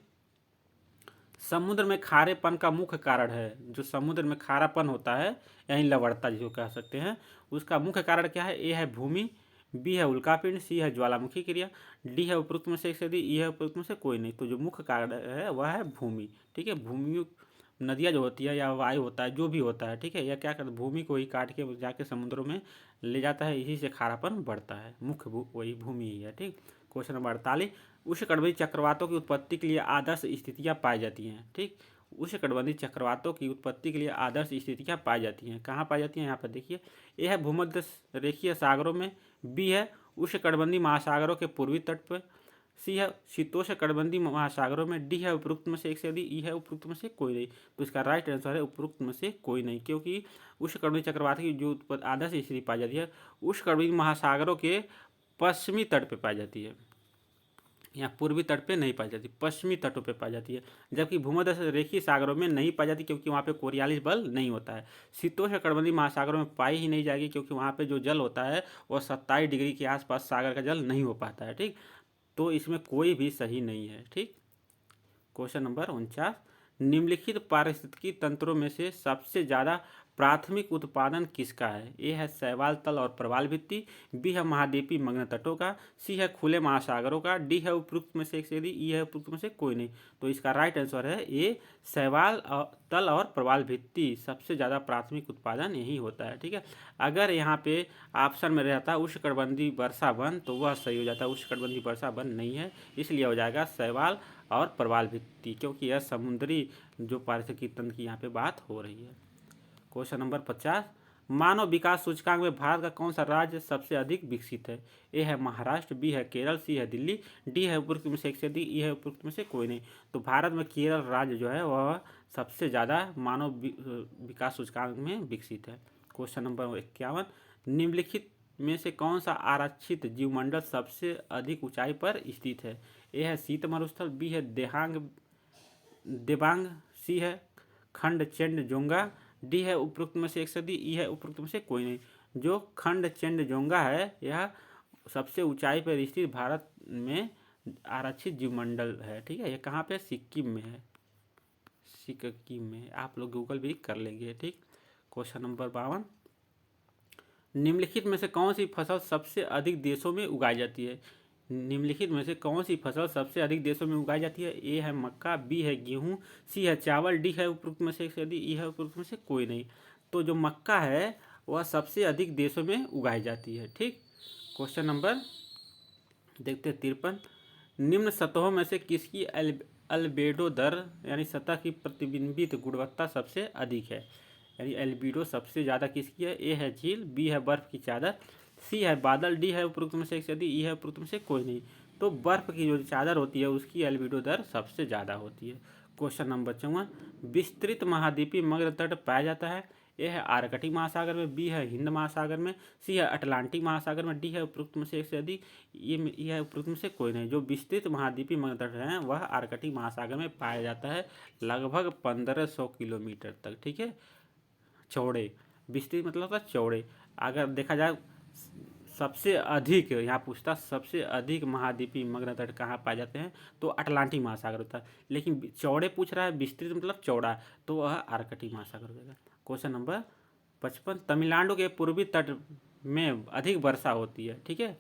A: समुद्र में खारेपन का मुख्य कारण है, जो समुद्र में खारापन होता है यानी लवणता जिसको कह सकते हैं, उसका मुख्य कारण क्या है? ए है भूमि, बी है उल्कापिंड, सी है ज्वालामुखी क्रिया, डी है उपरोक्त में से एक से अधिक, ई है उपरोक्त में से कोई नहीं। तो जो मुख्य कारण है वह है भूमि। ठीक है, भूमि नदियाँ जो होती है या वायु होता है, जो भी होता है, ठीक है, यह क्या करता है? भूमि को ही काट के जाके समुद्रों में ले जाता है, इसी से खारापन बढ़ता है। मुख्य वही भूमि ही है। ठीक, क्वेश्चन नंबर 48। उष्णकटिबंधीय चक्रवातों की उत्पत्ति के लिए आदर्श स्थितियाँ पाई जाती हैं। ठीक, उष्णकटिबंधीय चक्रवातों की उत्पत्ति के लिए आदर्श स्थितियाँ पाई जाती हैं। कहाँ पाई जाती हैं? यहाँ पर देखिए, ए है भूमध्य रेखीय सागरों में, बी है उष्णकटिबंधीय महासागरों के पूर्वी तट पर, सी है शीतोष्णकटिबंधीय महासागरों में, डी है उपरोक्त में से एक से अधिक, ई है उपरोक्त में से कोई नहीं। तो इसका राइट आंसर है उपरोक्त में से कोई नहीं, क्योंकि उष्णकटिबंधीय चक्रवात की जो आदर्श स्थिति पाई जाती है उष्णकटिबंधीय महासागरों के पश्चिमी तट पर पाई जाती है। यहाँ पूर्वी तट पे नहीं पाई जाती, पश्चिमी तटों पे पाई जाती है। जबकि भूमध्य रेखीय सागरों में नहीं पाई जाती, क्योंकि वहाँ पे कोरियालिस बल नहीं होता है। शीतोष्णकटिबंधीय महासागरों में पाई ही नहीं जाएगी, क्योंकि वहाँ पे जो जल होता है वो 27 डिग्री के आसपास सागर का जल नहीं हो पाता है। ठीक, तो इसमें कोई भी सही नहीं है। ठीक, क्वेश्चन नंबर 49, निम्नलिखित पारिस्थितिकी तंत्रों में से सबसे ज़्यादा प्राथमिक उत्पादन किसका है? ए है शैवाल तल और प्रवाल भित्ति, बी है महाद्वीपीय मग्न तटों का, सी है खुले महासागरों का, डी है उपयुक्त में से एक से यदि, ई है उपयुक्त में से कोई नहीं। तो इसका राइट आंसर है ए शैवाल तल और प्रवाल भित्ति, सबसे ज़्यादा प्राथमिक उत्पादन यही होता है। ठीक है, अगर यहाँ पे ऑप्शन में रहता उष्णकटिबंधीय वर्षा वन तो वह सही हो जाता। उष्णकटिबंधीय वर्षा वन नहीं है, इसलिए हो जाएगा शैवाल और प्रवाल भित्ति, क्योंकि यह समुद्री जो पारिस्थितिकी तंत्र की यहाँ पे बात हो रही है। क्वेश्चन नंबर 50, मानव विकास सूचकांक में भारत का कौन सा राज्य सबसे अधिक विकसित है? ए है महाराष्ट्र, बी है केरल, सी है दिल्ली, डी है उपयुक्त में से एक से अधिक, ई है उपयुक्त में से कोई नहीं। तो भारत में केरल राज्य जो है वह सबसे ज़्यादा मानव विकास सूचकांक में विकसित है। क्वेश्चन नंबर 51, निम्नलिखित में से कौन सा आरक्षित जीवमंडल सबसे अधिक ऊंचाई पर स्थित है? ए है शीत मरुस्थल, बी है देबांग, सी है खंडचेंडजोंगा, डी है उपयुक्त में से एक से अधिक, ई है उपयुक्त में से कोई नहीं। जो खंडचेंडजोंगा है यह सबसे ऊंचाई पर स्थित भारत में आरक्षित जीवमंडल है। ठीक है, ये कहाँ पे? सिक्किम में है, सिक्किम में। आप लोग गूगल भी कर लेंगे। ठीक, क्वेश्चन नंबर 52, निम्नलिखित में से कौन सी फसल सबसे अधिक देशों में उगाई जाती है? निम्नलिखित में से कौन सी फसल सबसे अधिक देशों में उगाई जाती है? ए है मक्का, बी है गेहूं, सी है चावल, डी है उपयुक्त में से एक से अधिक, ई है उपयुक्त में से कोई नहीं। तो जो मक्का है वह सबसे अधिक देशों में उगाई जाती है। ठीक, क्वेश्चन नंबर देखते 53, निम्न सतहों में से किसकी अल्बेडो दर यानी सतह की प्रतिबिंबित गुणवत्ता सबसे अधिक है? यानी एल्बिडो सबसे ज़्यादा किसकी है? ए है झील, बी है बर्फ़ की चादर, सी है बादल, डी है उपयुक्त में से एक से अधिक, ई है उपयुक्त में से कोई नहीं। तो बर्फ़ की जो चादर होती है उसकी एल्बिडो दर सबसे ज़्यादा होती है। क्वेश्चन नंबर 54, विस्तृत महाद्वीपीय मग्न तट पाया जाता है? ए है आर्कटिक महासागर में, बी है हिंद महासागर में, सी है अटलांटिक महासागर में, डी है उपयुक्त में से एक से अधिक, ये है उपयुक्त में से कोई नहीं। जो विस्तृत महाद्वीपीय मग्न तट हैं वह आर्कटिक महासागर में पाया जाता है, लगभग 1500 किलोमीटर तक। ठीक है, चौड़े, विस्तृत मतलब होता है चौड़े। अगर देखा जाए सबसे अधिक, यहाँ पूछता सबसे अधिक महाद्वीपीय मग्न तट कहाँ पाए जाते हैं, तो अटलांटिक महासागर होता है। लेकिन चौड़े पूछ रहा है, विस्तृत मतलब चौड़ा, तो वह आर्कटिक महासागर हो जाएगा। क्वेश्चन नंबर 55, तमिलनाडु के पूर्वी तट में अधिक वर्षा होती है। ठीक है,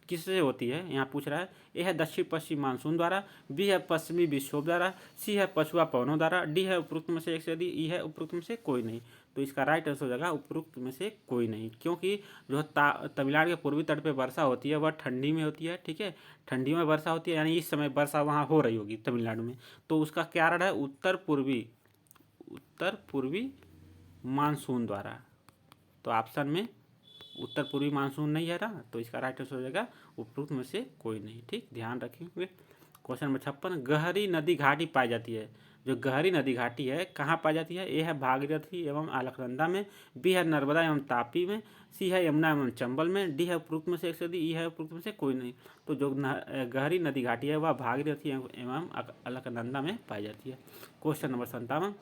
A: किससे होती है यहाँ पूछ रहा है? ए है दक्षिण पश्चिम मानसून द्वारा, बी है पश्चिमी विक्षोभ द्वारा, सी है पछुआ पवनों द्वारा, डी है उपयुक्त में से एक से अधिक, ई है उपयुक्त में से कोई नहीं। तो इसका राइट आंसर हो जाएगा उपयुक्त में से कोई नहीं, क्योंकि जो तमिलनाडु के पूर्वी तट पे वर्षा होती है वह ठंडी में होती है। ठीक है, ठंडी में वर्षा होती है, यानी इस समय वर्षा वहाँ हो रही होगी तमिलनाडु में। तो उसका कारण है उत्तर पूर्वी मानसून द्वारा। तो ऑप्शन में उत्तर पूर्वी मानसून नहीं है ना, तो इसका राइट आंसर हो जाएगा उपयुक्त में से कोई नहीं। ठीक, ध्यान रखेंगे। क्वेश्चन नंबर 56, गहरी नदी घाटी पाई जाती है? जो गहरी नदी घाटी है कहाँ पाई जाती है? ए है भागीरथी एवं अलकनंदा में, बी है नर्मदा एवं तापी में, सी है यमुना एवं चंबल में, डी है उपयुक्त में से एक से अधिक, ई है उपयुक्त में से कोई नहीं। तो जो गहरी नदी घाटी है वह भागीरथी एवं अलकनंदा में पाई जाती है। क्वेश्चन नंबर 57,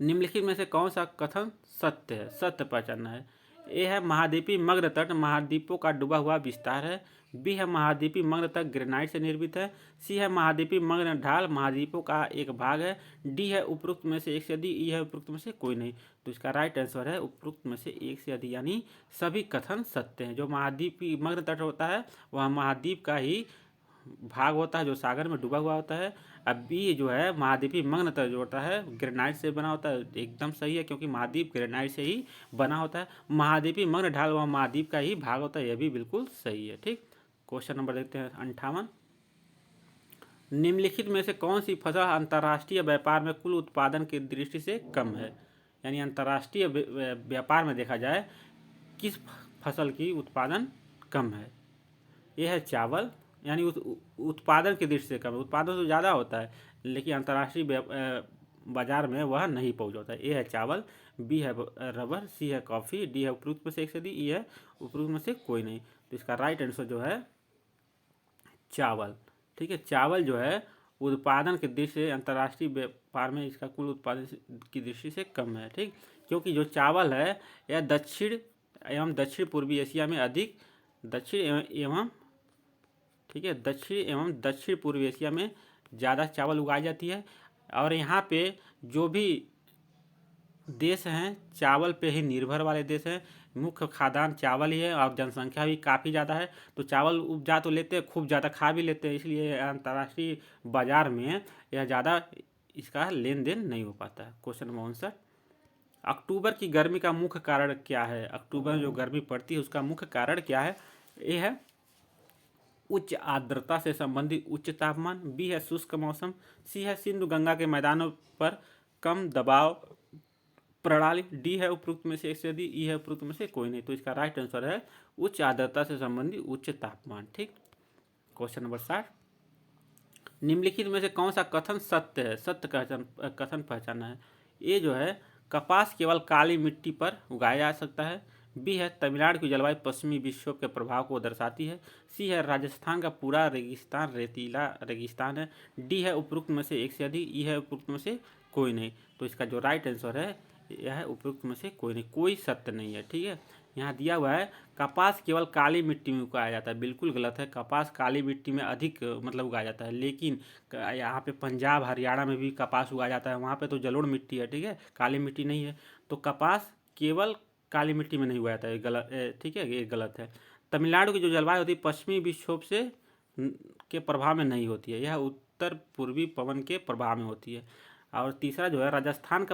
A: निम्नलिखित में से कौन सा कथन सत्य है? सत्य पहचानना है। ए है महाद्वीपीय मग्न तट महाद्वीपों का डूबा हुआ विस्तार है, बी है महाद्वीपीय मग्न तट ग्रेनाइट से निर्मित है, सी है महाद्वीपीय मग्न ढाल महाद्वीपों का एक भाग है, डी है उपयुक्त में से एक से अधिक, ई है उपयुक्त में से कोई नहीं। तो इसका राइट आंसर है उपयुक्त में से एक से अधिक, यानी सभी कथन सत्य हैं। जो महाद्वीपीय मग्न तट होता है वह महाद्वीप का ही भाग होता है जो सागर में डूबा हुआ होता है। अब बी जो है महाद्वीपीय मग्न तट जो होता है ग्रेनाइट से बना होता है, एकदम सही है, क्योंकि महाद्वीप ग्रेनाइट से ही बना होता है। महाद्वीपीय मग्न ढाल वह महाद्वीप का ही भाग होता है, यह भी बिल्कुल सही है। ठीक, क्वेश्चन नंबर देखते हैं 58, निम्नलिखित में से कौन सी फसल अंतर्राष्ट्रीय व्यापार में कुल उत्पादन की दृष्टि से कम है? यानी अंतर्राष्ट्रीय व्यापार में देखा जाए किस फसल की उत्पादन कम है? यह है चावल, यानी उत्पादन की दृष्टि से कम है। उत्पादन तो ज़्यादा होता है लेकिन अंतर्राष्ट्रीय बाजार में वह नहीं पहुंच होता है। ए है चावल, बी है रबर, सी है कॉफ़ी, डी है उपयुक्त में से एक से अधिक, ई है उपयुक्त में से कोई नहीं। तो इसका राइट आंसर जो है चावल, ठीक है। चावल जो है उत्पादन की दृष्टि से अंतर्राष्ट्रीय व्यापार में इसका कुल उत्पादन की दृष्टि से कम है, ठीक। क्योंकि जो चावल है यह दक्षिण एवं दक्षिण पूर्वी एशिया में अधिक, ठीक है, दक्षिण एवं दक्षिण पूर्वी एशिया में ज़्यादा चावल उगाई जाती है। और यहाँ पे जो भी देश हैं चावल पे ही निर्भर वाले देश हैं, मुख्य खाद्यान्न चावल ही है और जनसंख्या भी काफ़ी ज़्यादा है। तो चावल उपजा तो लेते हैं, खूब ज़्यादा खा भी लेते हैं, इसलिए अंतर्राष्ट्रीय बाजार में यह ज़्यादा इसका लेन देन नहीं हो पाता है। क्वेश्चन नंबर 59, अक्टूबर की गर्मी का मुख्य कारण क्या है? अक्टूबर में जो गर्मी पड़ती है उसका मुख्य कारण क्या है? ए है उच्च आर्द्रता से संबंधित उच्च तापमान, बी है शुष्क मौसम, सी है सिंधु गंगा के मैदानों पर कम दबाव प्रणाली, डी है उपरोक्त में से एक से अधिक, ई है उपरोक्त में से कोई नहीं। तो इसका राइट आंसर है उच्च आर्द्रता से संबंधित उच्च तापमान, ठीक। क्वेश्चन नंबर 60, निम्नलिखित में से कौन सा कथन सत्य है? सत्य कथन पहचाना है। ए जो है कपास केवल काली मिट्टी पर उगाया जा सकता है, बी है तमिलनाडु की जलवायु पश्चिमी विक्षोभ के प्रभाव को दर्शाती है, सी है राजस्थान का पूरा रेगिस्तान रेतीला रेगिस्तान है, डी है उपरोक्त में से एक से अधिक, ई है उपरोक्त में से कोई नहीं। तो इसका जो राइट आंसर है यह है उपरोक्त में से कोई नहीं, कोई सत्य नहीं है, ठीक है। यहाँ दिया हुआ है कपास केवल काली मिट्टी में उगाया जाता है, बिल्कुल गलत है। कपास काली मिट्टी में अधिक मतलब उगाया जाता है, लेकिन यहाँ पे पंजाब हरियाणा में भी कपास उगाया जाता है, वहाँ पे तो जलोढ़ मिट्टी है, ठीक है, काली मिट्टी नहीं है। तो कपास केवल काली मिट्टी में नहीं उगाया जाता है, गलत, ठीक है, ये गलत है। तमिलनाडु की जो जलवायु होती है पश्चिमी विक्षोभ से के प्रभाव में नहीं होती है, यह उत्तर पूर्वी पवन के प्रभाव में होती है। और तीसरा जो है राजस्थान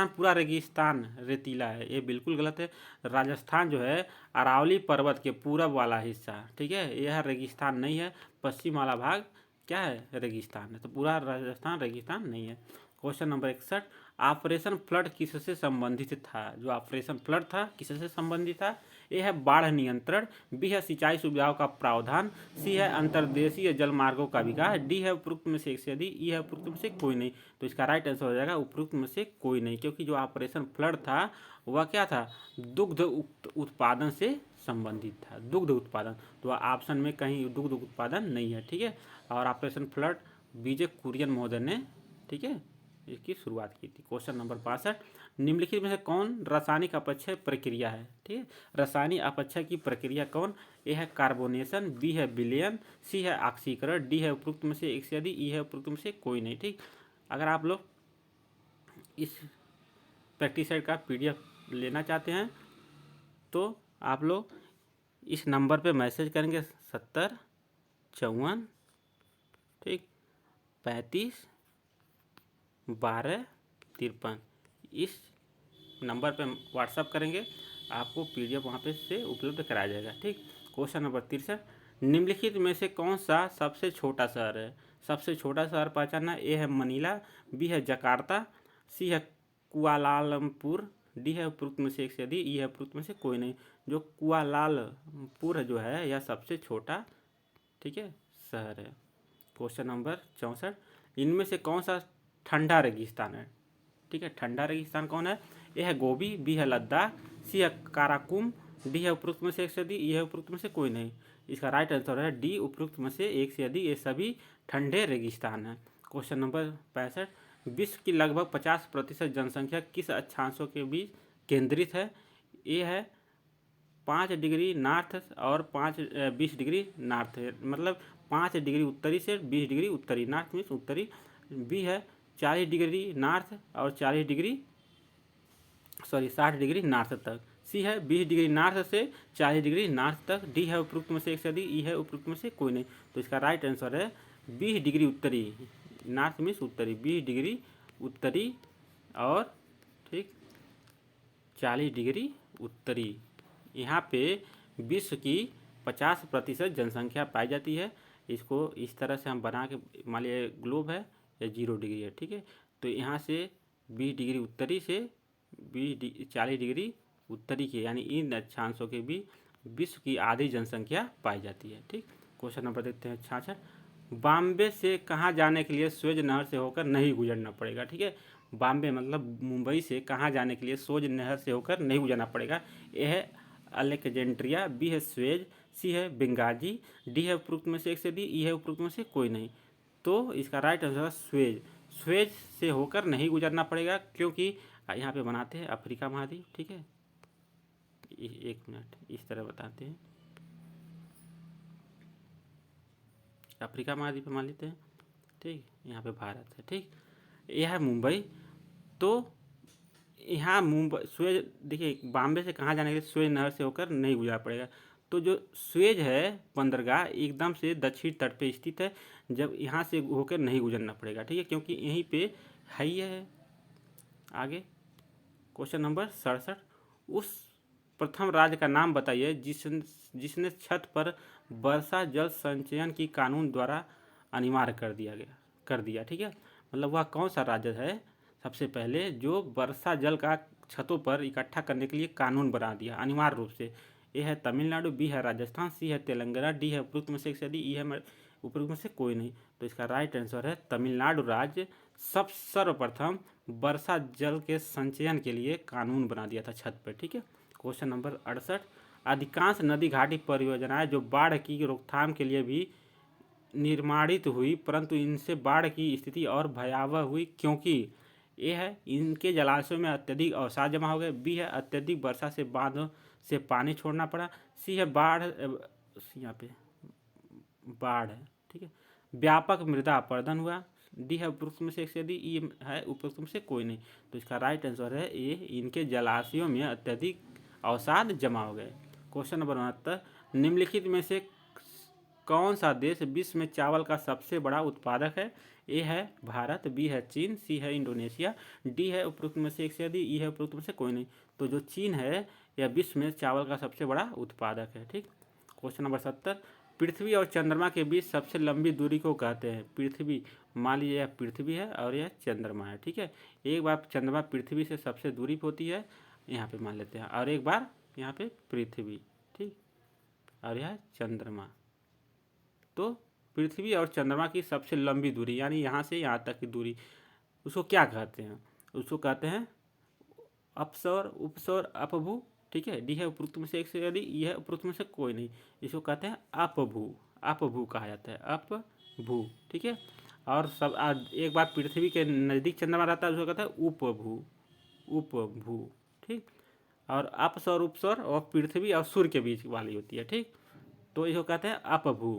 A: पूरा रेगिस्तान रेतीला है, ये बिल्कुल गलत है। राजस्थान जो है अरावली पर्वत के पूरब वाला हिस्सा, ठीक है, यह रेगिस्तान नहीं है। पश्चिम वाला भाग क्या है? रेगिस्तान है। तो पूरा राजस्थान रेगिस्तान नहीं है। क्वेश्चन नंबर 61, ऑपरेशन फ्लड किससे संबंधित था? जो ऑपरेशन फ्लड था किससे संबंधित था? ए है बाढ़ नियंत्रण, बी है सिंचाई सुविधाओं का प्रावधान, सी है अंतर्देशीय जल मार्गों का विकास, डी है उपरोक्त में से एक से अधिक, ई है उपरोक्त में से कोई नहीं। तो इसका राइट आंसर हो जाएगा उपरोक्त में से कोई नहीं, क्योंकि जो ऑपरेशन फ्लड था वह क्या था? दुग्ध उत्पादन से संबंधित था, दुग्ध उत्पादन। तो ऑप्शन में कहीं दुग्ध उत्पादन नहीं है, ठीक है। और ऑपरेशन फ्लड बीजे कुरियन महोदय ने, ठीक है, इसकी शुरुआत की थी। क्वेश्चन नंबर 62, निम्नलिखित में से कौन रासायनिक अपक्षय प्रक्रिया है? ठीक है, रासायनिक अपक्षय की प्रक्रिया कौन? ए है कार्बोनेशन, बी है विलयन, सी है ऑक्सीकरण, डी है उपरोक्त में से एक से अधिक, ई है उपरोक्त में से कोई नहीं, ठीक। अगर आप लोग इस प्रैक्टिस सेट का PDF लेना चाहते हैं तो आप लोग इस नंबर पे मैसेज करेंगे 70 54, ठीक, 35 12 53, इस नंबर पे व्हाट्सअप करेंगे, आपको PDF वहाँ पे से उपलब्ध कराया जाएगा, ठीक। क्वेश्चन नंबर 63, निम्नलिखित में से कौन सा सबसे छोटा शहर है? सबसे छोटा शहर पहचानना। ए है मनीला, बी है जकार्ता, सी है कुआलालंपुर, डी है उपरोक्त में से एक से अधिक, ई है उपरोक्त में से कोई नहीं। जो कुआलालंपुर जो है यह सबसे छोटा, ठीक है, शहर है। क्वेश्चन नंबर 64, इनमें से कौन सा ठंडा रेगिस्तान है? ठीक है, ठंडा रेगिस्तान कौन है? ए है गोबी, बी है लद्दाख, सी है काराकुम, डी है उपरोक्त में से एक से अधिक, ई है उपरोक्त में से कोई नहीं। इसका राइट आंसर है डी, उपरोक्त में से एक से अधिक, ये सभी ठंडे रेगिस्तान हैं। क्वेश्चन नंबर 65, विश्व की लगभग 50% जनसंख्या किस अक्षांशों के बीच केंद्रित है? ए है 5 डिग्री नॉर्थ और 20 डिग्री नॉर्थ है, मतलब 5 डिग्री उत्तरी से 20 डिग्री उत्तरी, नॉर्थ मीन्स उत्तरी। बी है 40 डिग्री नॉर्थ और 60 डिग्री नॉर्थ तक। सी है 20 डिग्री नॉर्थ से 40 डिग्री नॉर्थ तक। डी है उपरोक्त में से एक से अधिक, ई है उपरोक्त में से कोई नहीं। तो इसका राइट आंसर है 20 डिग्री उत्तरी, नॉर्थ मीन्स उत्तरी, 20 डिग्री उत्तरी और, ठीक, 40 डिग्री उत्तरी। यहाँ पे विश्व की 50% जनसंख्या पाई जाती है। इसको इस तरह से हम बना के, मान लिया ग्लोब है या 0 डिग्री है, ठीक है, तो यहाँ से 20 डिग्री उत्तरी से 40 डिग्री उत्तरी के, यानी इन अक्षांशों के भी विश्व की आधी जनसंख्या पाई जाती है, ठीक। क्वेश्चन नंबर देखते हैं 66, बॉम्बे से कहाँ जाने के लिए स्वेज नहर से होकर नहीं गुजरना पड़ेगा? ठीक है, बॉम्बे मतलब मुंबई से कहाँ जाने के लिए स्वेज नहर से होकर नहीं गुजरना पड़ेगा? ए है अलेक्जेंड्रिया, बी है स्वेज, सी है बंगाली, डी है उपरोक्त में से एक से अधिक, ई है उपरोक्त में से कोई नहीं। तो इसका राइट आंसर है स्वेज। स्वेज से होकर नहीं गुजरना पड़ेगा, क्योंकि यहाँ पे बनाते हैं अफ्रीका महाद्वीप, ठीक है। एक मिनट, इस तरह बताते हैं, अफ्रीका महाद्वीप मान लेते हैं, ठीक। यहाँ पे भारत है, ठीक। यह है मुंबई। तो यहाँ मुंबई स्वेज, देखिए बॉम्बे से कहाँ जाने के लिए स्वेज नहर से होकर नहीं गुजरना पड़ेगा। तो जो स्वेज है बंदरगाह एकदम से दक्षिण तट पे स्थित है, जब यहाँ से होकर नहीं गुजरना पड़ेगा, ठीक है, क्योंकि यहीं पे है ही है। आगे क्वेश्चन नंबर 67, उस प्रथम राज्य का नाम बताइए जिसने छत पर वर्षा जल संचयन की कानून द्वारा अनिवार्य कर दिया, ठीक है। मतलब वह कौन सा राज्य है सबसे पहले जो वर्षा जल का छतों पर इकट्ठा करने के लिए कानून बना दिया अनिवार्य रूप से। ए है तमिलनाडु, बी है राजस्थान, सी है तेलंगाना, डी है उपरोक्त में से एक से अधिक, ई है उपरोक्त में से कोई नहीं। तो इसका राइट आंसर है तमिलनाडु राज्य सर्वप्रथम वर्षा जल के संचयन के लिए कानून बना दिया था छत पर, ठीक है। क्वेश्चन नंबर 68, अधिकांश नदी घाटी परियोजनाएं जो बाढ़ की रोकथाम के लिए भी निर्माणित हुई, परंतु इनसे बाढ़ की स्थिति और भयावह हुई, क्योंकि ए है इनके जलाशयों में अत्यधिक अवसाद जमा हो गए, बी है अत्यधिक वर्षा से बांधों से पानी छोड़ना पड़ा, सी है बाढ़, यहाँ पे बाढ़ है, ठीक है, व्यापक मृदा अपरदन हुआ, डी है उपरोक्त में से एक से अधिक, ई है उपरोक्त में से कोई नहीं। तो इसका राइट आंसर है ए, इनके जलाशयों में अत्यधिक अवसाद जमा हो गए। क्वेश्चन नंबर 69, निम्नलिखित में से कौन सा देश विश्व में चावल का सबसे बड़ा उत्पादक है? ए है भारत, बी है चीन, सी है इंडोनेशिया, डी है उपरोक्त में से एक से अधिक, ई है उपरोक्त में से कोई नहीं। तो जो चीन है यह विश्व में चावल का सबसे बड़ा उत्पादक है, ठीक। क्वेश्चन नंबर 70, पृथ्वी और चंद्रमा के बीच सबसे लंबी दूरी को कहते हैं? पृथ्वी, मान लीजिए यह पृथ्वी है और यह चंद्रमा है, ठीक है। एक बार चंद्रमा पृथ्वी से सबसे दूरी होती है, यहाँ पे मान लेते हैं, और एक बार यहाँ पे पृथ्वी, ठीक, और यह चंद्रमा। तो पृथ्वी और चंद्रमा की सबसे लंबी दूरी यानी यहाँ से यहाँ तक की दूरी, उसको क्या कहते हैं? उसको कहते हैं अपसौर, उपसौर, अपभू, ठीक है। डी है उपरोक्त में से एक से अधिक, ई है उपरोक्त में से कोई नहीं। इसको कहते हैं अपभू, अपभू कहा जाता है, अपभू, ठीक है। और सब एक बार पृथ्वी के नज़दीक चंद्रमा रहता है उसको कहते हैं उपभू, उपभू, ठीक। और अपसौर, उपसौर और पृथ्वी और सूर्य के बीच वाली होती है, ठीक। तो इसको कहते हैं अपभू।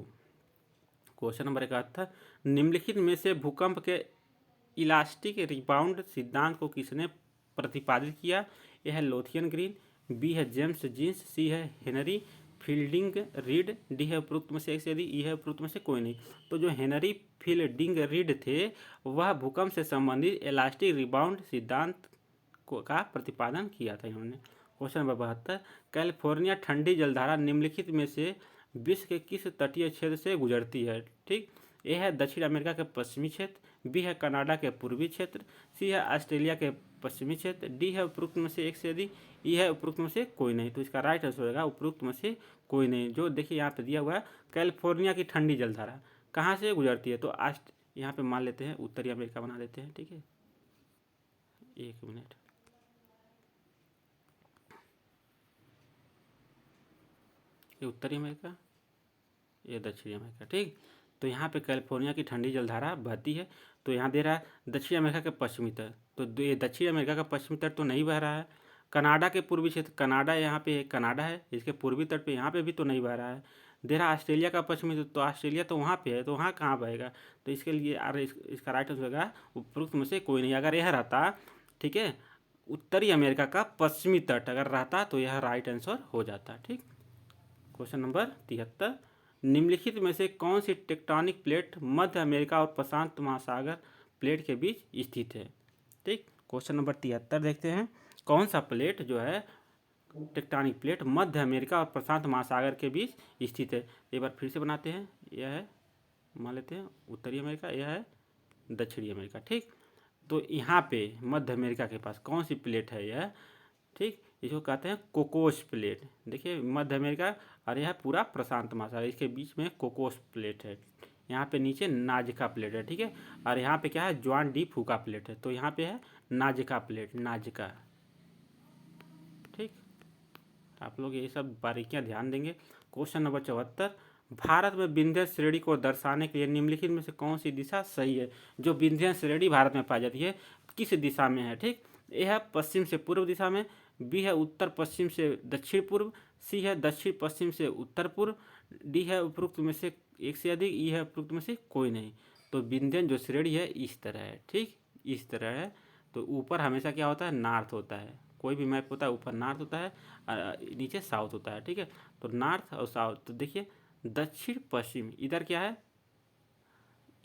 A: क्वेश्चन नंबर 71, निम्नलिखित में से भूकंप के इलास्टिक रिबाउंड सिद्धांत को किसने प्रतिपादित किया? यह है लोथियन ग्रीन, बी है जेम्स जीन्स, सी है हेनरी फील्डिंग रीड, डी है उपरोक्त में से एक से अधिक, ई है उपरोक्त में से कोई नहीं। तो जो हेनरी फील्डिंग रीड थे वह भूकंप से संबंधित इलास्टिक रिबाउंड सिद्धांत का प्रतिपादन किया था इन्होंने। क्वेश्चन नंबर 72, कैलिफोर्निया ठंडी जलधारा निम्नलिखित में से विश्व के किस तटीय क्षेत्र से गुजरती है? ठीक, ए है दक्षिण अमेरिका के पश्चिमी क्षेत्र, बी है कनाडा के पूर्वी क्षेत्र, सी है ऑस्ट्रेलिया के पश्चिमी क्षेत्र, डी है उपरोक्त में से एक से अधिक, ई है उपरोक्त में से कोई नहीं। तो इसका राइट आंसर होगा उपरोक्त में से कोई नहीं। जो देखिए यहाँ पे दिया हुआ है कैलिफोर्निया की ठंडी जलधारा कहाँ से गुजरती है, तो यहाँ पे मान लेते हैं उत्तरी अमेरिका बना देते हैं, ठीक है। एक मिनट, ये उत्तरी अमेरिका, ये दक्षिणी अमेरिका, ठीक। तो यहाँ पे कैलिफोर्निया की ठंडी जलधारा बहती है, तो यहाँ दे रहा है दक्षिण अमेरिका के पश्चिमी तट, तो ये दक्षिण अमेरिका का पश्चिमी तट तो नहीं बह रहा है। कनाडा के पूर्वी क्षेत्र, कनाडा यहाँ पे कनाडा है, इसके पूर्वी तट पे यहाँ पे भी तो नहीं बह रहा है। दे रहा ऑस्ट्रेलिया का पश्चिमी तट, तो ऑस्ट्रेलिया तो वहाँ पे है, तो वहाँ कहाँ बहेगा? तो इसके लिए इसका राइट आंसर होगा उपरोक्त में से कोई नहीं। अगर यह रहता, ठीक है, उत्तरी अमेरिका का पश्चिमी तट अगर रहता तो यह राइट आंसर हो जाता, ठीक। क्वेश्चन नंबर 73, निम्नलिखित में से कौन सी टेक्टोनिक प्लेट मध्य अमेरिका और प्रशांत महासागर प्लेट के बीच स्थित है? ठीक, क्वेश्चन नंबर 73 देखते हैं, कौन सा प्लेट जो है टेक्टोनिक प्लेट मध्य अमेरिका और प्रशांत महासागर के बीच स्थित है? एक बार फिर से बनाते हैं, यह है मान लेते हैं उत्तरी अमेरिका, यह है दक्षिणी अमेरिका, ठीक। तो यहाँ पे मध्य अमेरिका के पास कौन सी प्लेट है यह, ठीक, इसको कहते हैं कोकोस प्लेट। देखिए मध्य अमेरिका और यह पूरा प्रशांत महासागर, इसके बीच में कोकोस प्लेट है। यहाँ पे नीचे नाजका प्लेट है, ठीक है, और यहाँ पे क्या है जॉन डी फूका प्लेट है, तो यहाँ पे है नाजका प्लेट, नाजका, ठीक। आप लोग ये सब बारीकियाँ ध्यान देंगे क्वेश्चन नंबर 74, भारत में विंध्य श्रेणी को दर्शाने के लिए निम्नलिखित में से कौन सी दिशा सही है। जो विंध्य श्रेणी भारत में पाई जाती है किस दिशा में है, ठीक। ए है पश्चिम से पूर्व दिशा में, बी है उत्तर पश्चिम से दक्षिण पूर्व, सी है दक्षिण पश्चिम से उत्तर पूर्व, डी है उपरोक्त में से एक से अधिक, ई है उपरोक्त में से कोई नहीं। तो विंध्यन जो श्रेणी है इस तरह है, ठीक, इस तरह है। तो ऊपर हमेशा क्या होता है, नॉर्थ होता है, कोई भी मैप होता है ऊपर नॉर्थ होता है, नीचे साउथ होता है, ठीक है। तो नॉर्थ और साउथ, तो देखिए दक्षिण पश्चिम, इधर क्या है,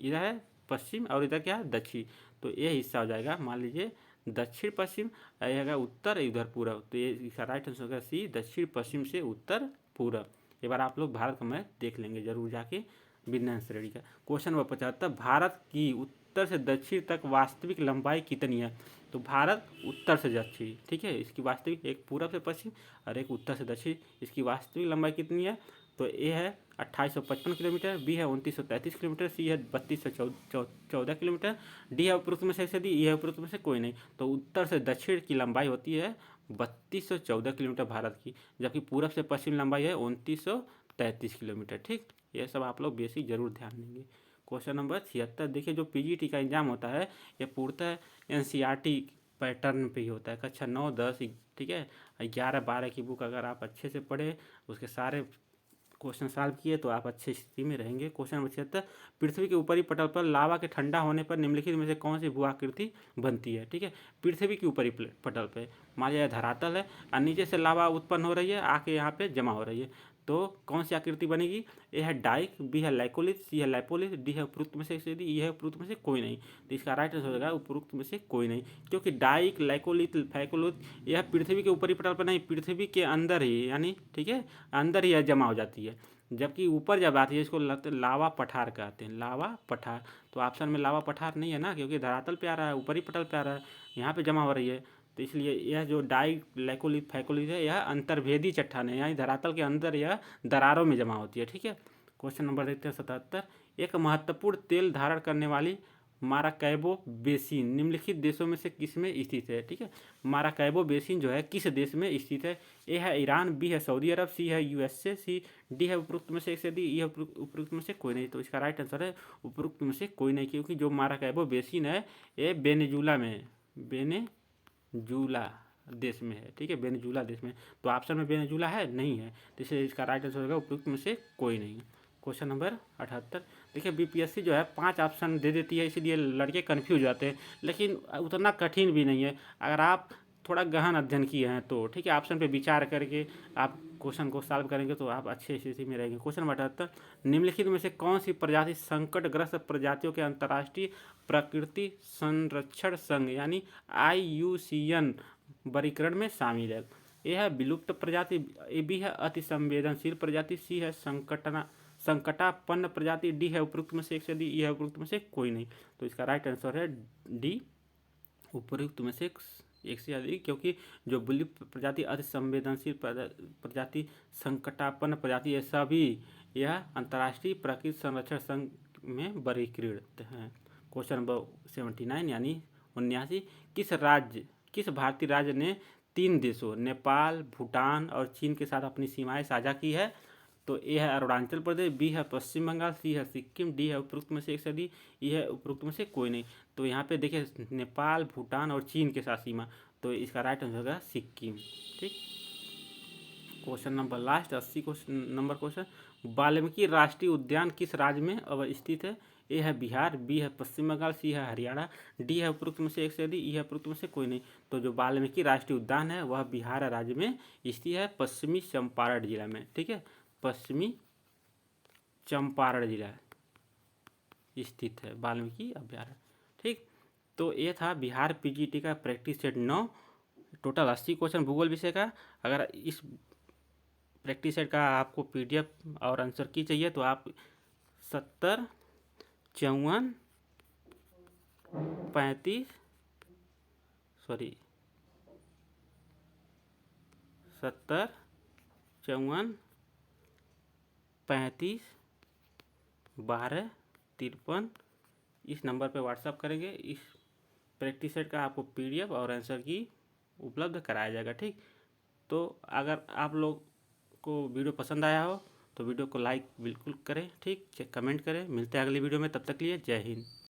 A: इधर है पश्चिम और इधर क्या है दक्षिण, तो ये हिस्सा हो जाएगा मान लीजिए दक्षिण पश्चिम, यह उत्तर, इधर पूर्व, तो ये इसका राइट आंसर होगा सी, दक्षिण पश्चिम से उत्तर पूर्व। एक बार आप लोग भारत का मैप देख लेंगे जरूर जाके विज्ञान श्रेणी का। क्वेश्चन नंबर 75, भारत की उत्तर से दक्षिण तक वास्तविक लंबाई कितनी है। तो भारत उत्तर से दक्षिण, ठीक है, इसकी वास्तविक, एक पूरब से पश्चिम और एक उत्तर से दक्षिण, इसकी वास्तविक लंबाई कितनी है। तो ए है 2855 किलोमीटर, बी है 2933 किलोमीटर, सी है 3214 किलोमीटर, डी है उपरोक्त में से एक से डी, ई है उपरोक्त में से कोई नहीं। तो उत्तर से दक्षिण की लंबाई होती है 3214 किलोमीटर भारत की, जबकि पूरब से पश्चिम लंबाई है 2933 किलोमीटर, ठीक। ये सब आप लोग बेसिक जरूर ध्यान देंगे। क्वेश्चन नंबर 76, देखिए जो पीजीटी का एग्जाम होता है ये पूर्णतः एनसीईआरटी पैटर्न पे ही होता है, कक्षा 9, 10, ठीक है, 11, 12 की बुक अगर आप अच्छे से पढ़े, उसके सारे क्वेश्चन सॉल्व किए तो आप अच्छी स्थिति में रहेंगे। क्वेश्चन नंबर 76, पृथ्वी के ऊपरी पटल पर लावा के ठंडा होने पर निम्नलिखित में से कौन सी भू-आकृति बनती है, ठीक है। पृथ्वी के ऊपरी पटल पे मान लिया धरातल है और नीचे से लावा उत्पन्न हो रही है, आके यहाँ पे जमा हो रही है, तो कौन सी आकृति बनेगी। ए है डाइक, बी है लाइकोलिथ, सी है लाइपोलिथ, डी है उपरोक्त में से यदि, ई है उपरोक्त में से कोई नहीं। तो इसका राइट आंसर हो जाएगा उपरोक्त में से कोई नहीं, क्योंकि डाइक, लाइकोलिथ, फैकोलिथ यह पृथ्वी के ऊपरी पटल पर नहीं, पृथ्वी के अंदर ही, यानी ठीक है अंदर ही यह जमा हो जाती है। जबकि ऊपर जब आती है इसको लावा पठार कहते हैं, लावा पठार। तो ऑप्शन में लावा पठार नहीं है ना, क्योंकि धरातल पे आ रहा है, ऊपरी पटल पे आ रहा है, यहाँ पे जमा हो रही है। तो इसलिए यह जो डाई लाइकोलिथ फैकोलिथ है यह अंतर्भेदी चट्टान है, यानी धरातल के अंदर यह दरारों में जमा होती है, ठीक है। क्वेश्चन नंबर देखते हैं 77, एक महत्वपूर्ण तेल धारण करने वाली माराकैबो बेसिन निम्नलिखित देशों में से किस में स्थित है, ठीक है। माराकैबो बेसिन जो है किस देश में स्थित है। ए है ईरान, बी है सऊदी अरब, सी है यूएसए, सी डी है उपरोक्त में से एक से डी, ई है उपरोक्त में से कोई नहीं। तो इसका राइट आंसर है उपरोक्त में से कोई नहीं, क्योंकि जो माराकैबो बेसिन है ये वेनेजुला में है, वेनेजुला देश में है, ठीक है, वेनेजुला देश में। तो ऑप्शन में वेनेजुला है नहीं है, तो इसलिए इसका राइट आंसर होगा उपरोक्त में से कोई नहीं। क्वेश्चन नंबर 78, देखिए बीपीएससी जो है 5 ऑप्शन दे देती है, इसीलिए लड़के कन्फ्यूज जाते हैं, लेकिन उतना कठिन भी नहीं है अगर आप थोड़ा गहन अध्ययन किए हैं तो, ठीक है। ऑप्शन पे विचार करके आप क्वेश्चन को सॉल्व करेंगे तो आप अच्छी स्थिति में रहेंगे। क्वेश्चन नंबर 78, निम्नलिखित में से कौन सी प्रजाति संकटग्रस्त प्रजातियों के अंतर्राष्ट्रीय प्रकृति संरक्षण संघ यानी IUCN वर्गीकरण में शामिल है। यह है विलुप्त प्रजाति, बी है अति संवेदनशील प्रजाति, सी है संकटापन्न प्रजाति, डी है उपरोक्त में से एक से डी, ई है उपरोक्त में से कोई नहीं। तो इसका राइट आंसर है डी, उपरोक्त में से एक से अधिक, क्योंकि जो विलुप्त प्रजाति, अति संवेदनशील प्रजाति, संकटापन्न प्रजाति, ये सभी यह अंतर्राष्ट्रीय प्रकृति संरक्षण संघ में वर्गीकृत हैं। क्वेश्चन नंबर 79 यानी 79, किस भारतीय राज्य ने 3 देशों नेपाल, भूटान और चीन के साथ अपनी सीमाएं साझा की है। तो ए है अरुणाचल प्रदेश, बी है पश्चिम बंगाल, सी है सिक्किम, डी है उपरोक्त में से एक से डी, ई है उपरोक्त में से कोई नहीं। तो यहाँ पे देखिए नेपाल, भूटान और चीन के साथ सीमा, तो इसका राइट आंसर होगा सिक्किम, ठीक। Question number last 80 number question, Valmiki राष्ट्रीय उद्यान किस राज्य में अवस्थित है। ए है बिहार, बी है पश्चिम बंगाल, सी है हरियाणा, डी है उपरोक्त में से एक से डी, ई है उपरोक्त में से कोई नहीं। तो जो वाल्मीकि राष्ट्रीय उद्यान है वह बिहार राज्य में स्थित है, पश्चिमी चंपारण जिला में, ठीक है, पश्चिमी चंपारण जिला स्थित है वाल्मीकि अभ्यारण्य, ठीक। तो ये था बिहार पीजीटी का प्रैक्टिस सेट 9, टोटल 80 क्वेश्चन भूगोल विषय का। अगर इस प्रैक्टिस सेट का आपको PDF और आंसर की चाहिए तो आप 70 54 35 70 54 35 12 53 इस नंबर पे व्हाट्सअप करेंगे। इस प्रैक्टिस सेट का आपको PDF और आंसर की उपलब्ध कराया जाएगा, ठीक। तो अगर आप लोग को वीडियो पसंद आया हो तो वीडियो को लाइक बिल्कुल करें, ठीक, कमेंट करें। मिलते हैं अगली वीडियो में, तब तक के लिए जय हिंद।